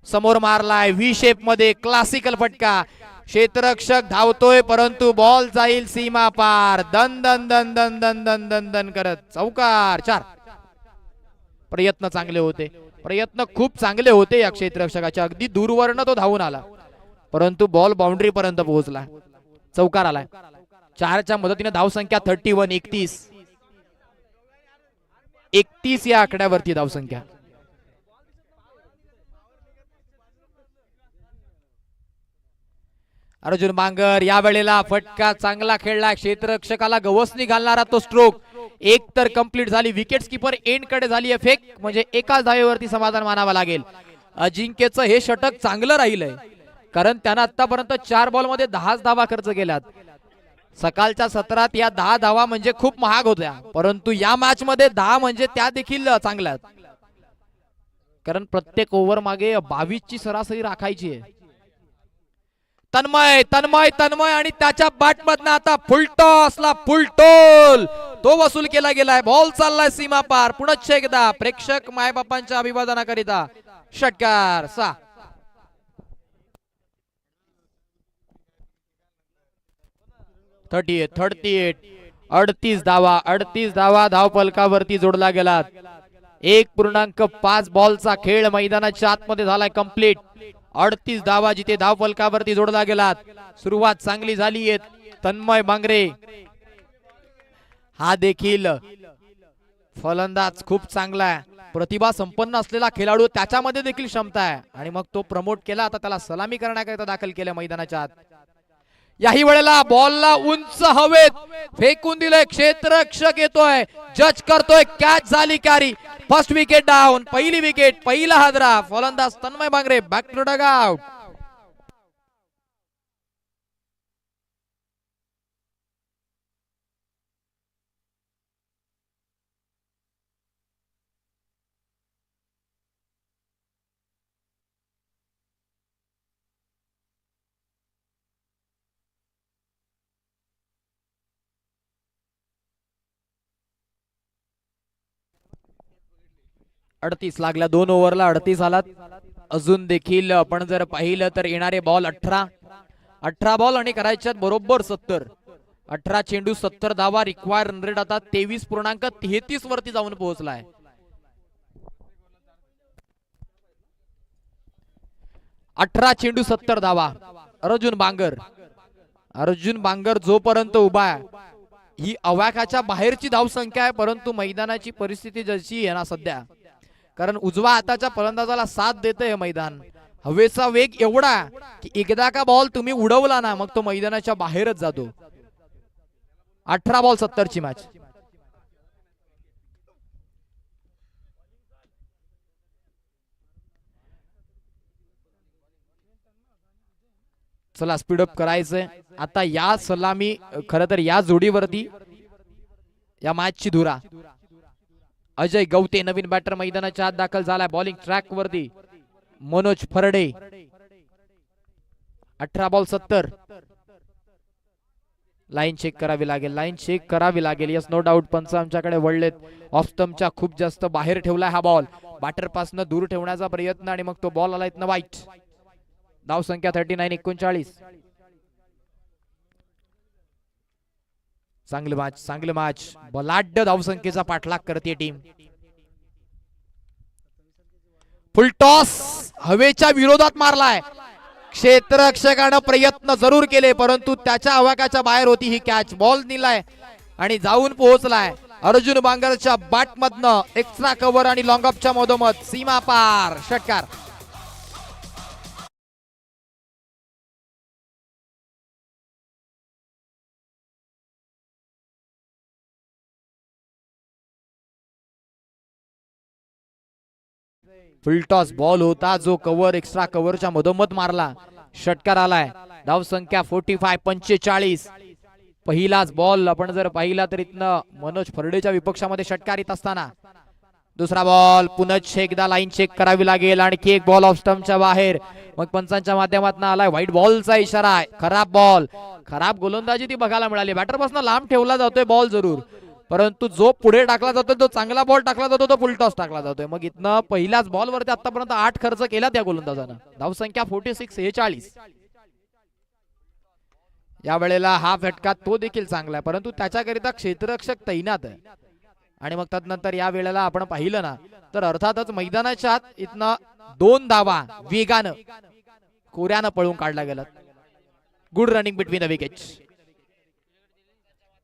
समोर मारलाय व्ही शेप मध्ये क्लासिकल फटका. क्षेत्ररक्षक धावतोय परंतु बॉल जाईल सीमा पार. दन दन दन दन दन दन दन दन करत चौकार. 4. प्रयत्न खूप चांगले होते या क्षेत्ररक्षकाच्या. अगदी दूरवरनं तो धावून आला परंतु बॉल बाउंड्री पर्यंत पोहोचला. चौकार आलाय. 4च्या मदतीने धावसंख्या 31. 31 या आकड्यावरती धावसंख्या. अर्जुन बांगर या वेळेला फटका चांगला खेळला. क्षेत्ररक्षकाला गवसणी घालणारा तो स्ट्रोक. एक तर कंप्लीट झाली. विकेट कीपर एंड कडे झाली फेक, म्हणजे एकाच धावेवरती समाधान मानावं लागेल. अजिंक्यचं हे षटक चांगलं राहिलंय कारण त्यानं आतापर्यंत 4 बॉल मध्ये 10 धावा खर्च केल्यात. सकाळच्या सत्रात या 10 धावा म्हणजे खूप महाग होत्या, परंतु या मॅच मध्ये 10 म्हणजे त्या देखील चांगल्या, कारण प्रत्येक ओव्हर मागे 22 ची सरासरी राखायची आहे. तन्मय तन्मय तन्मय आणि त्याच्या बॅट मधनं आता फुलटॉसला फुलटोल तो वसूल केला गेलाय. बॉल चाललाय सीमा पार. पुन्हा एकदा प्रेक्षक मायबापांच्या अभिवादनाकरिता षटकार. 6. अडतीस धावा धावफलकावरती जोडला गेला. 1.5 बॉलचा खेळ मैदानाच्या आतमध्ये झालाय कंप्लीट. 38 धावा जिथे धावफलकावरती जोडला गेला. सुरुवात चांगली झाली आहे. तन्मय बांगरे हा देखील फलंदाज खूप चांगला आहे, प्रतिभा संपन्न असलेला खेळाडू, त्याच्यामध्ये देखील क्षमता आहे आणि मग तो प्रमोट केला. आता त्याला सलामी करण्याकरिता दाखल केलं मैदानाच्या आत. याही वेळेला बॉलला उंच हवेत फेकून दिले. क्षेत्ररक्षक येतोय, जज करतोय, कॅच झाली कॅरी. First wicket down. पहिली विकेट, पहिला हादरा. फलंदाज Tanmay Bangare back to dugout. अडतीस लागला. 2 ओव्हरला 38 आलात. अजून देखील आपण जर पाहिलं तर येणारे बॉल 18 बॉल आणि करायच्यात बरोबर 70. 18 चेंडू 70 धावा. रिक्वायर रन रेट आता 23.33 वरती जाऊन पोहोचलाय. अठरा चेंडू 70 धावा. अर्जुन बांगर जोपर्यंत उभा आहे, ही अवाकाच्या बाहेरची धाव संख्या आहे, परंतु मैदानाची परिस्थिती जशी आहे ना सध्या, कारण उजवा हाताच्या फलंदाजाला साथ देते हे मैदान. हवेचा वेग एवढा की एकदा का बॉल तुम्ही उडवला ना मग तो मैदानाच्या बाहेरच जातो. 18 बॉल 70 ची मॅच. चला स्पीडअप करायचंय आता या सलामी खर तर या जोडीवरती या मॅचची धुरा. अजय गवते नवीन बॅटर मैदानाच्या आत दाखल झालाय. बॉलिंग ट्रॅक वरती Manoj Pharde. 18 ball 70. Line check करावी लागेल, लाईन चेक करावी लागेल. यस नो डाऊट पंच आमच्याकडे वळलेत. ऑफ स्टंपच्या खूप जास्त बाहेर ठेवलाय हा बॉल. बॅटर पासून दूर ठेवण्याचा प्रयत्न आणि मग तो बॉल आला इथनं वाईट. धाव संख्या 39-39. चांगलं मॅच, चांगलं मॅच. बलाढ्य धावसंख्येचा पाठलाग करते टीम. फुल टॉस हवेच्या विरोधात मारलाय. क्षेत्ररक्षकानं प्रयत्न जरूर केले परंतु त्याच्या आवाकाच्या बाहेर होती ही कॅच. बॉल निलाय आणि जाऊन पोहोचलाय अर्जुन बांगरच्या बॅट मधनं. एक्स्ट्रा कव्हर आणि लॉंग ऑफच्या मधोमध सीमा पार षटकार. फुल टॉस बॉल होता जो कव्हर एक्स्ट्रा कव्हरच्या मधोमध मारला. षटकार आलाय. धाव संख्या 45-45. पहिलाच बॉल आपण जर पाहिला तर इथनं मनोज फरडेच्या विपक्षामध्ये षटकार येत असताना दुसरा बॉल पुन्हा एकदा लाईन चेक करावी लागेल. आणखी एक बॉल ऑफ स्टंपच्या बाहेर. मग पंचांच्या माध्यमातून आलाय व्हाईट बॉलचा इशारा आहे. खराब बॉल, खराब गोलंदाजी ती बघायला मिळाली. बॅटर पासून लांब ठेवला जातोय बॉल जरूर परंतु जो पुढे टाकला जातोय तो चांगला बॉल टाकला जातो तो फुल टॉस टाकला जातोय. मग इथनं पहिल्याच बॉल वरती आतापर्यंत 8 खर्च केला त्या गोलंदाजानं. धाव संख्या 46-46. या वेळेला हा फटका तो देखील चांगला आहे परंतु त्याच्याकरिता क्षेत्ररक्षक तैनात आहे. आणि मग त्यानंतर या वेळेला आपण पाहिलं ना तर अर्थातच मैदानाच्या आत इथनं 2 धावा वेगानं कोऱ्यानं पळून काढला गेला. Good running between the wickets.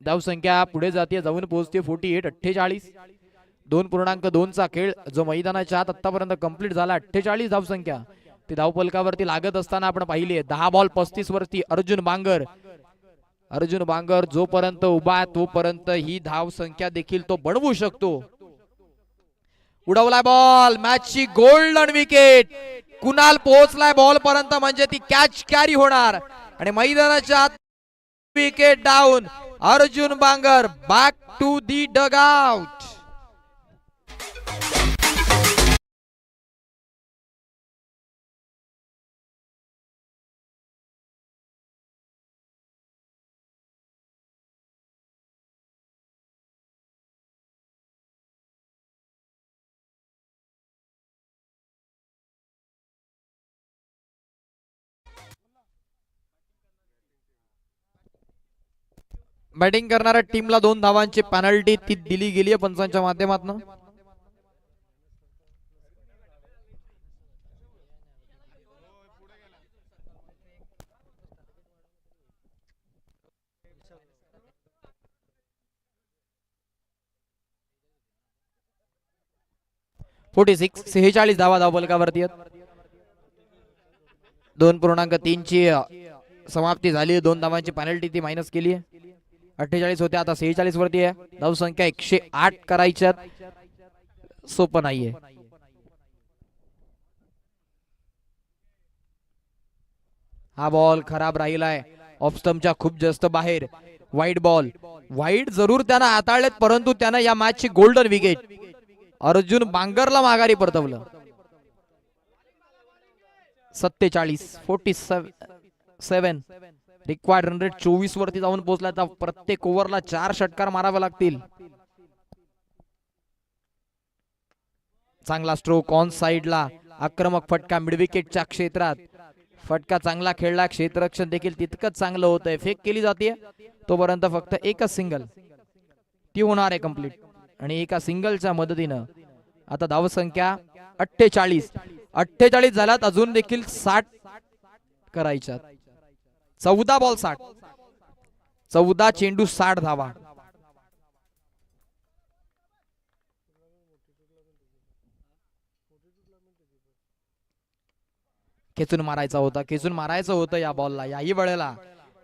धाव संख्या पुढे जाते, जाऊन पोहोचते 48-48. 2.2चा खेळ जो मैदानाच्या आत आतापर्यंत कंप्लीट झाला. 48 धाव संख्या ती धावफलकावरती लागत असताना आपण पाहिली. 10 बॉल 35 वरती अर्जुन बांगर. अर्जुन बांगर जोपर्यंत उभा आहे तोपर्यंत ही धाव संख्या देखील तो बनवू शकतो. उडवलाय बॉल. मॅचची गोल्डन विकेट. कुणाल पोहोचलाय बॉल पर्यंत म्हणजे ती कॅच कॅरी होणार आणि मैदानाच्या आत wicket down. Arjun Bangar back to the dugout. Batting करणाऱ्या टीमला 2 धावांची पेनल्टी ती दिली गेली आहे पंचांच्या माध्यमातून. (46) धावा धावफलकावरती आहेत. 2.3ची समाप्ती झाली. 2 धावांची पेनल्टी ती मायनस केली आहे. 48 होते आता 46 वरती आहे. धाव संख्या 108 करायच्यात. सोपं नाहीये. हा बॉल खराब राहिलाय. ऑफ स्टंपच्या खूप जास्त बाहेर. वाईट बॉल. वाईट जरूर त्यानं हाताळलेत परंतु त्यानं या मॅचची गोल्डन विकेट अर्जुन बांगरला माघारी परतवलं. 47 रिक्वायर्ड रन रेट 24 वरती जाऊन पोहोचला. तर प्रत्येक ओव्हरला 4 षटकार मारावे लागतील. चांगला स्ट्रोक ऑन साइडला. आक्रमक फटका मिड विकेटच्या क्षेत्रात. फटका चांगला खेळला. क्षेत्ररक्षण देखील तितकंच चांगलं होतंय. फेक केली जाते तोपर्यंत फक्त एकच सिंगल ती होणार आहे कंप्लीट आणि एका सिंगलच्या मदतीनं आता धावसंख्या 48 झाल्यात. अजून देखील 60 करायच्यात. 14 बॉल 60. 14 चेंडू 60 धावा. खेचून मारायचा होता. खेचून मारायचं होतं या बॉलला. याही वेळेला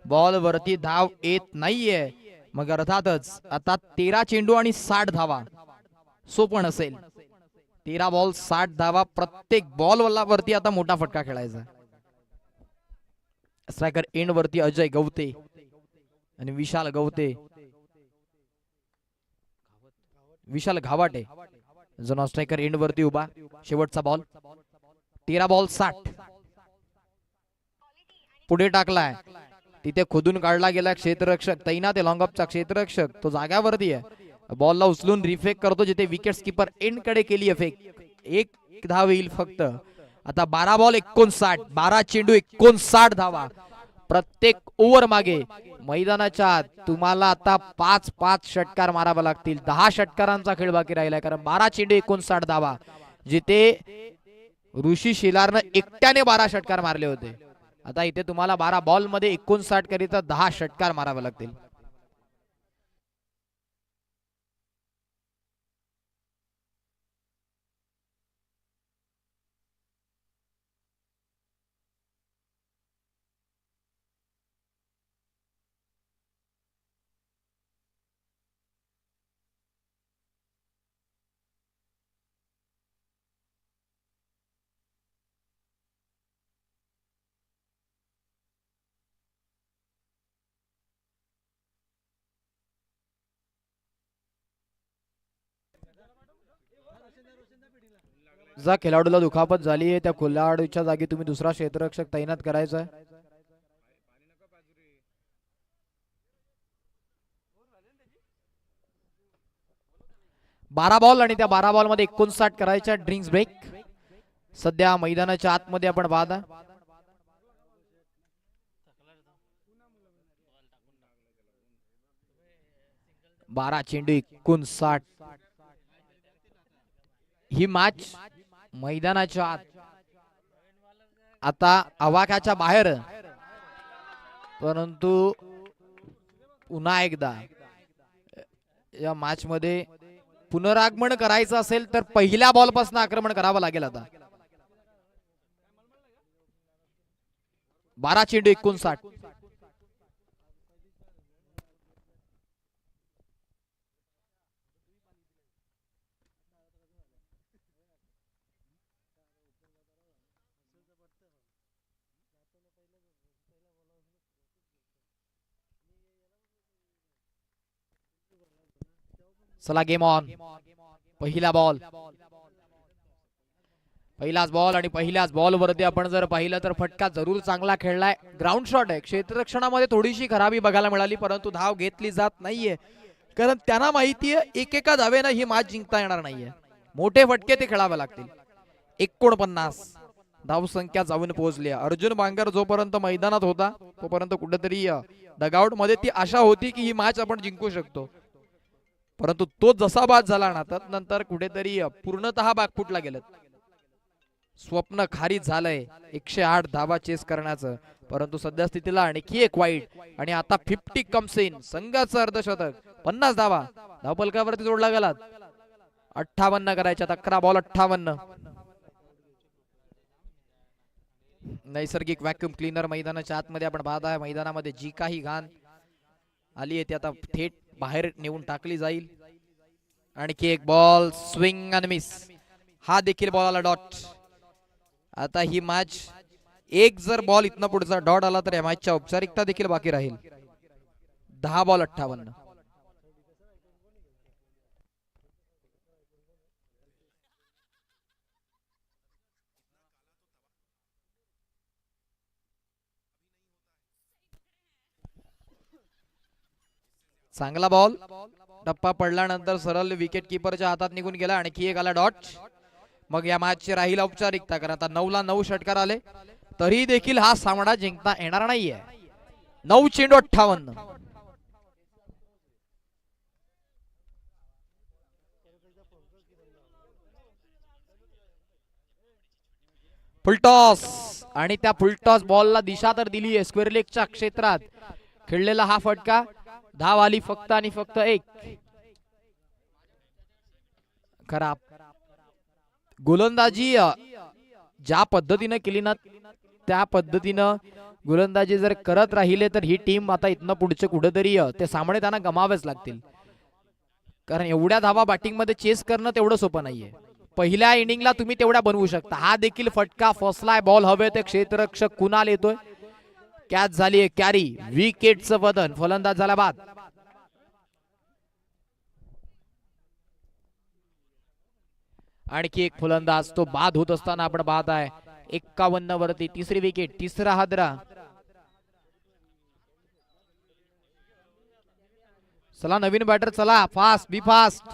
बॉल वरती धाव येत नाहीये. मग अर्थातच आता 13 चेंडू आणि 60 धावा. सोपं नसेल. 13 बॉल 60 धावा. प्रत्येक बॉल वरती आता मोठा फटका खेळायचा. स्ट्रायकर एंड वरती अजय गवते आणि विशाल गवते, विशाल घावाटे जो नाव स्ट्रायकर एंड वरती उभा. शेवटचा बॉल 13 बॉल 60. पुढे टाकलाय तिथे खोदून काढला गेला क्षेत्ररक्षक तैनात आहे. लॉंगअपचा क्षेत्ररक्षक तो जाग्यावरती आहे. बॉलला उचलून रिफेक करतो जिथे विकेट कीपर एंड कडे केली आहे फेक. एक धाव येईल फक्त. आता 12 बॉल 59, 12 चेंडू 59 धावा प्रत्येक ओव्हर मागे. मैदानाच्या आत तुम्हाला आता 5-5 षटकार मारावे लागतील. 10 षटकारांचा खेळ बाकी राहिलाय कारण 12 चेंडू 59 धावा जिथे ऋषी शेलारनं एकट्याने 12 षटकार मारले होते. आता इथे तुम्हाला 12 बॉल मध्ये 59 करिता 10 षटकार मारावे लागतील. ज्या खेळाडूला दुखापत झाली आहे त्या खेळाडूच्या जागी तुम्ही दुसरा क्षेत्ररक्षक तैनात करायचा आहे. बारा बॉल आणि त्या 12 बॉल मध्ये 59 करायच्या. ड्रिंक्स ब्रेक सध्या मैदानाच्या आतमध्ये आपण पाहता. 12 चेंडू 59. ही मॅच मैदानाच्या आत आता आवाक्याच्या बाहेर, परंतु पुन्हा एकदा या मॅच मध्ये पुनरागमन करायचं असेल तर पहिल्या बॉल पासून आक्रमण करावं लागेल. आता 12 चेंडू 59. चला गेम ऑन. पहिला बॉल, पहिलाच बॉल आणि पहिल्याच बॉल वरती आपण जर पाहिलं तर फटका जरूर चांगला खेळलाय. ग्राउंड शॉट आहे. क्षेत्ररक्षणामध्ये थोडीशी खराबी बघायला मिळाली परंतु धाव घेतली जात नाहीये कारण त्यांना माहितीये एकेका धावेनं ही मॅच जिंकता येणार नाहीये. मोठे फटके ते खेळावे लागतील. 49 धाव संख्या जाऊन पोहोचली. अर्जुन बांगर जोपर्यंत मैदानात होता तोपर्यंत कुठेतरी डगआउट मध्ये ती आशा होती की ही मॅच आपण जिंकू शकतो, परंतु तो जसा बाद झाला ना नंतर कुठेतरी पूर्णतः बाग फुटला गेलं. स्वप्न खारीज झालंय 108 धावा चेस करण्याचं, परंतु सध्या स्थितीला आणखी एक वाईट आणि आता 50 कम्स इन. संघाचं अर्धशतक 50 धावा धावफलकावरती जोडला गेला. 58 करायच्या. 11 बॉल 58. नैसर्गिक व्हॅक्युम क्लीनर मैदानाच्या आतमध्ये आपण पाहताय. मैदानामध्ये जी काही घाण आली आहे ती आता थेट बाहेर नेऊन टाकली जाईल. आणखी एक बॉल स्विंग आणि मिस. हा देखील बॉल आला डॉट. आता ही मॅच एक जर बॉल इथनं पुढचा डॉट आला तर या मॅचच्या औपचारिकता देखील बाकी राहील. 10 बॉल 58. चांगला बॉल. टप्पा पडल्यानंतर सरळ विकेट किपरच्या हातात निघून गेला. आणखी एक आला डॉट. मग या मॅचची राहील औपचारिकता कारण आता 9 ला 9 षटकार आले तरी देखील हा सामना जिंकता येणार नाहीये. 9 चेंडू 58. फुलटॉस आणि त्या फुलटॉस बॉलला दिशा तर दिली आहे. स्क्वेअर लेगच्या क्षेत्रात खेळलेला हा फटका. धाव आली फक्त आणि फक्त एक. खराब गोलंदाजी ज्या पद्धतीने केली ना त्या पद्धतीनं गोलंदाजी जर करत राहिले तर ही टीम आता इथनं पुढचे कुठेतरी ते सामने त्यांना गमावेच लागतील कारण एवढ्या धावा बॅटिंग मध्ये चेस करणं तेवढं सोपं नाहीये. पहिल्या इनिंगला तुम्ही तेवढ्या बनवू शकता. हा देखील फटका फसलाय. बॉल हवे ते क्षेत्ररक्षक कुणाल येतोय. कॅच झाली कॅरी, विकेटचं पतन, फलंदाज झाला बाद. आणखी एक फलंदाज तो बाद होत असताना आपण पाहत आहे. 51 वरती तिसरी विकेट, तिसरा हादरा. चला नवीन बॅटर, चला फास्ट, बी फास्ट.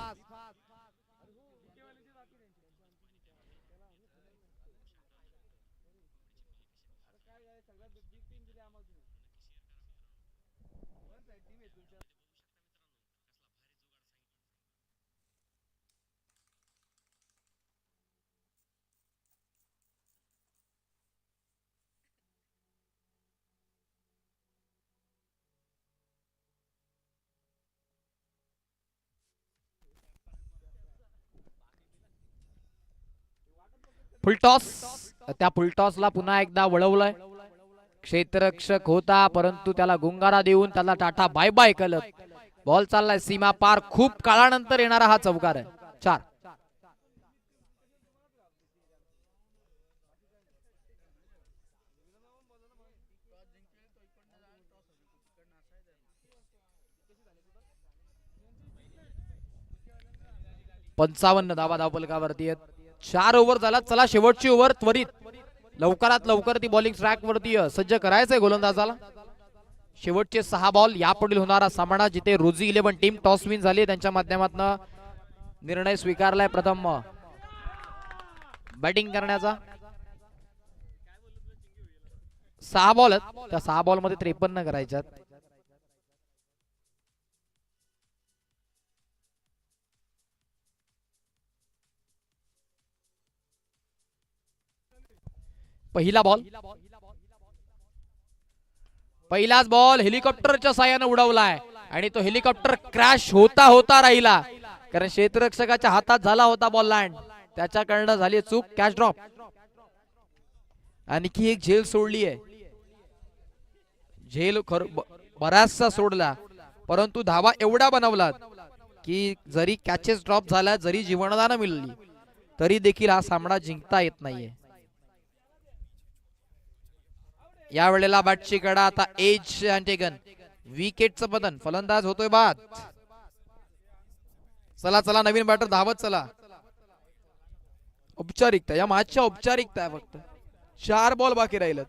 फुलटॉस, त्या फुलटॉसला पुन्हा एकदा वळवलंय. क्षेत्ररक्षक होता परंतु त्याला गुंगारा देऊन त्याला टाटा बाय बाय केलं. बॉल चाललाय सीमा पार, खूप काळानंतर येणारा हा चौकार आहे. 4. पंचावन्न धावा धावफलकावरती आहेत. 4 ओव्हर झाला. चला शेवटची ओव्हर त्वरित, लवकरात लवकर ती बॉलिंग ट्रॅक वरती सज्ज करायचंय गोलंदाजाला. शेवटचे 6 बॉल, यापुढील होणारा सामना जिथे रोजी 11 टीम टॉस विन झाली, त्यांच्या माध्यमातून निर्णय स्वीकारलाय प्रथम बॅटिंग करण्याचा. 6 बॉल आहेत, त्या 6 बॉल मध्ये 53 करायच्यात. पहिला बॉल, पहिलाच बॉल हेलिकॉप्टरच्या साहाय्याने उडवलाय आणि तो हेलिकॉप्टर क्रॅश होता होता राहिला, कारण क्षेत्ररक्षकाच्या हातात झाला होता बॉल लँड, त्याच्याकडनं झाली चूक, कॅच ड्रॉप. आणखी एक झेल सोडली आहे. झेल बराचसा सोडला परंतु धावा एवढा बनवला की जरी कॅचेस ड्रॉप झाला, जरी जीवनदान मिळली तरी देखील हा सामना जिंकता येत नाहीये. या वेळेला बॅटची कडा आता एज अँटेगन, विकेटचं पतन, फलंदाज होतोय बाद. चला चला नवीन बॅटर धावत चला. औपचारिकता, या मॅचच्या औपचारिकता आहे फक्त. 4 बॉल बाकी राहिलेत.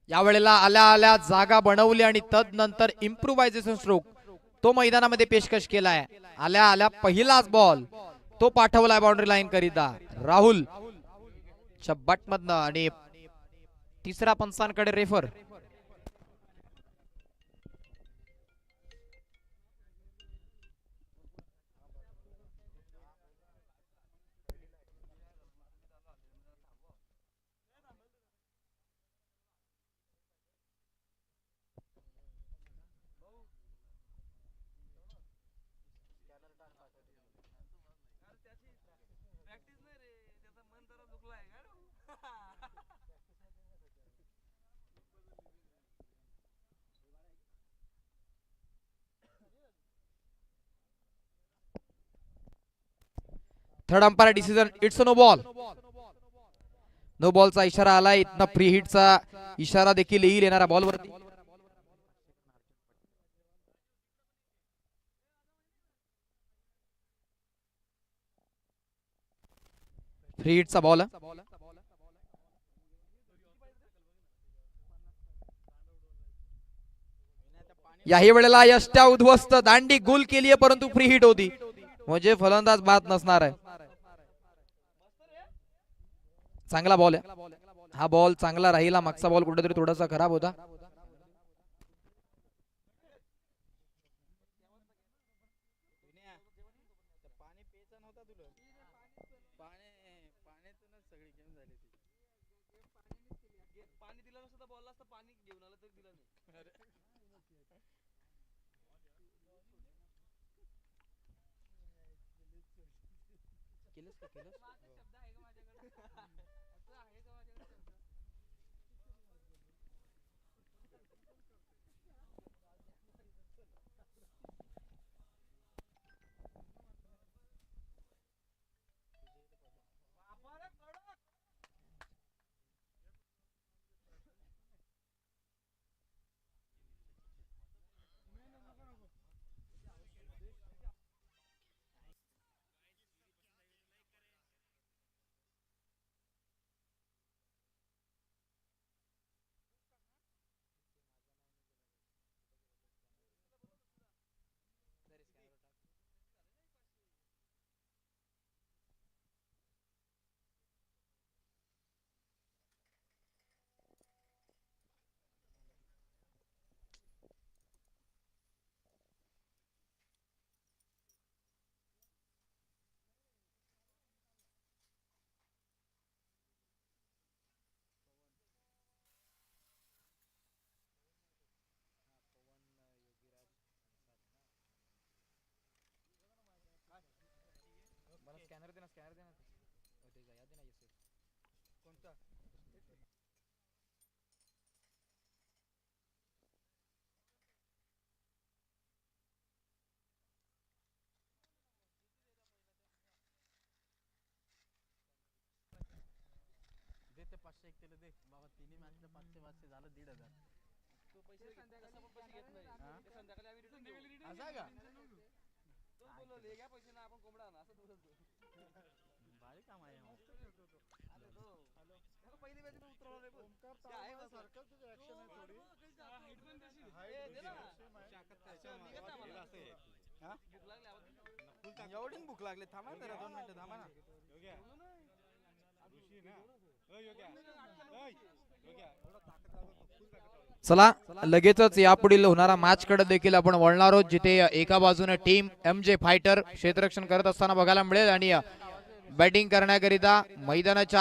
या वेळेला आल्या आल्या जागा बनवली आणि तदनंतर इम्प्रुव्हायझेशन स्ट्रोक तो मैदानामध्ये पेशकश केलाय. आल्या आल्या पहिलाच बॉल तो पाठवलाय बाउंड्री लाईन करिता राहुल बॅट मधनं, आणि तिसरा पंचांकडे refer. Third umpire decision, it's no ball. No बॉलचा इशारा आलाय. इथनं फ्री हिटचा इशारा देखील येईल येणाऱ्या बॉलवरती. फ्री हिटचा बॉल. याही वेळेला यष्ट्या उद्ध्वस्त, दांडी गोल केली आहे परंतु फ्री हिट होती, म्हणजे फलंदाज बाद नसणार आहे. चांगला बॉल आहे हा. बॉल चांगला राहिला, मागचा बॉल कुठेतरी थोडासा खराब होता. मला स्कॅनर दे ना ते जा, याद नाही येत. कोणता दे ते 500 एकट्याला दे बाबा. तिन्ही मॅचला 500 500 झालं 1500. तो पैसे संध्याकाळी घेत नाही. ते संध्याकाळी आम्ही रिटर्न देऊ. असा का? तो बोललो ले घ्या पैसे ना आपण कोंबडा आणा असं बोलतो. भारी काम आहे मग. आलो तो. त्याला पहिली मॅच उतरवला नाही पण. ते आहे बस सारखं तुझं ऍक्शन आहे थोडी. हाईट पण तशी. ए दे ना. असं निघत नाही मला. हा? भूक लागली आवाज. एवढी भूक लागली, थांबा जरा 2 मिनिटं थांबा ना. चला लगेचच यापुढील होणारा मॅच कडे देखील आपण वळणार आहोत, जिथे एका बाजूने टीम MJ फायटर क्षेत्ररक्षण करत असताना बघायला मिळेल आणि बॅटिंग करण्याकरिता मैदानाच्या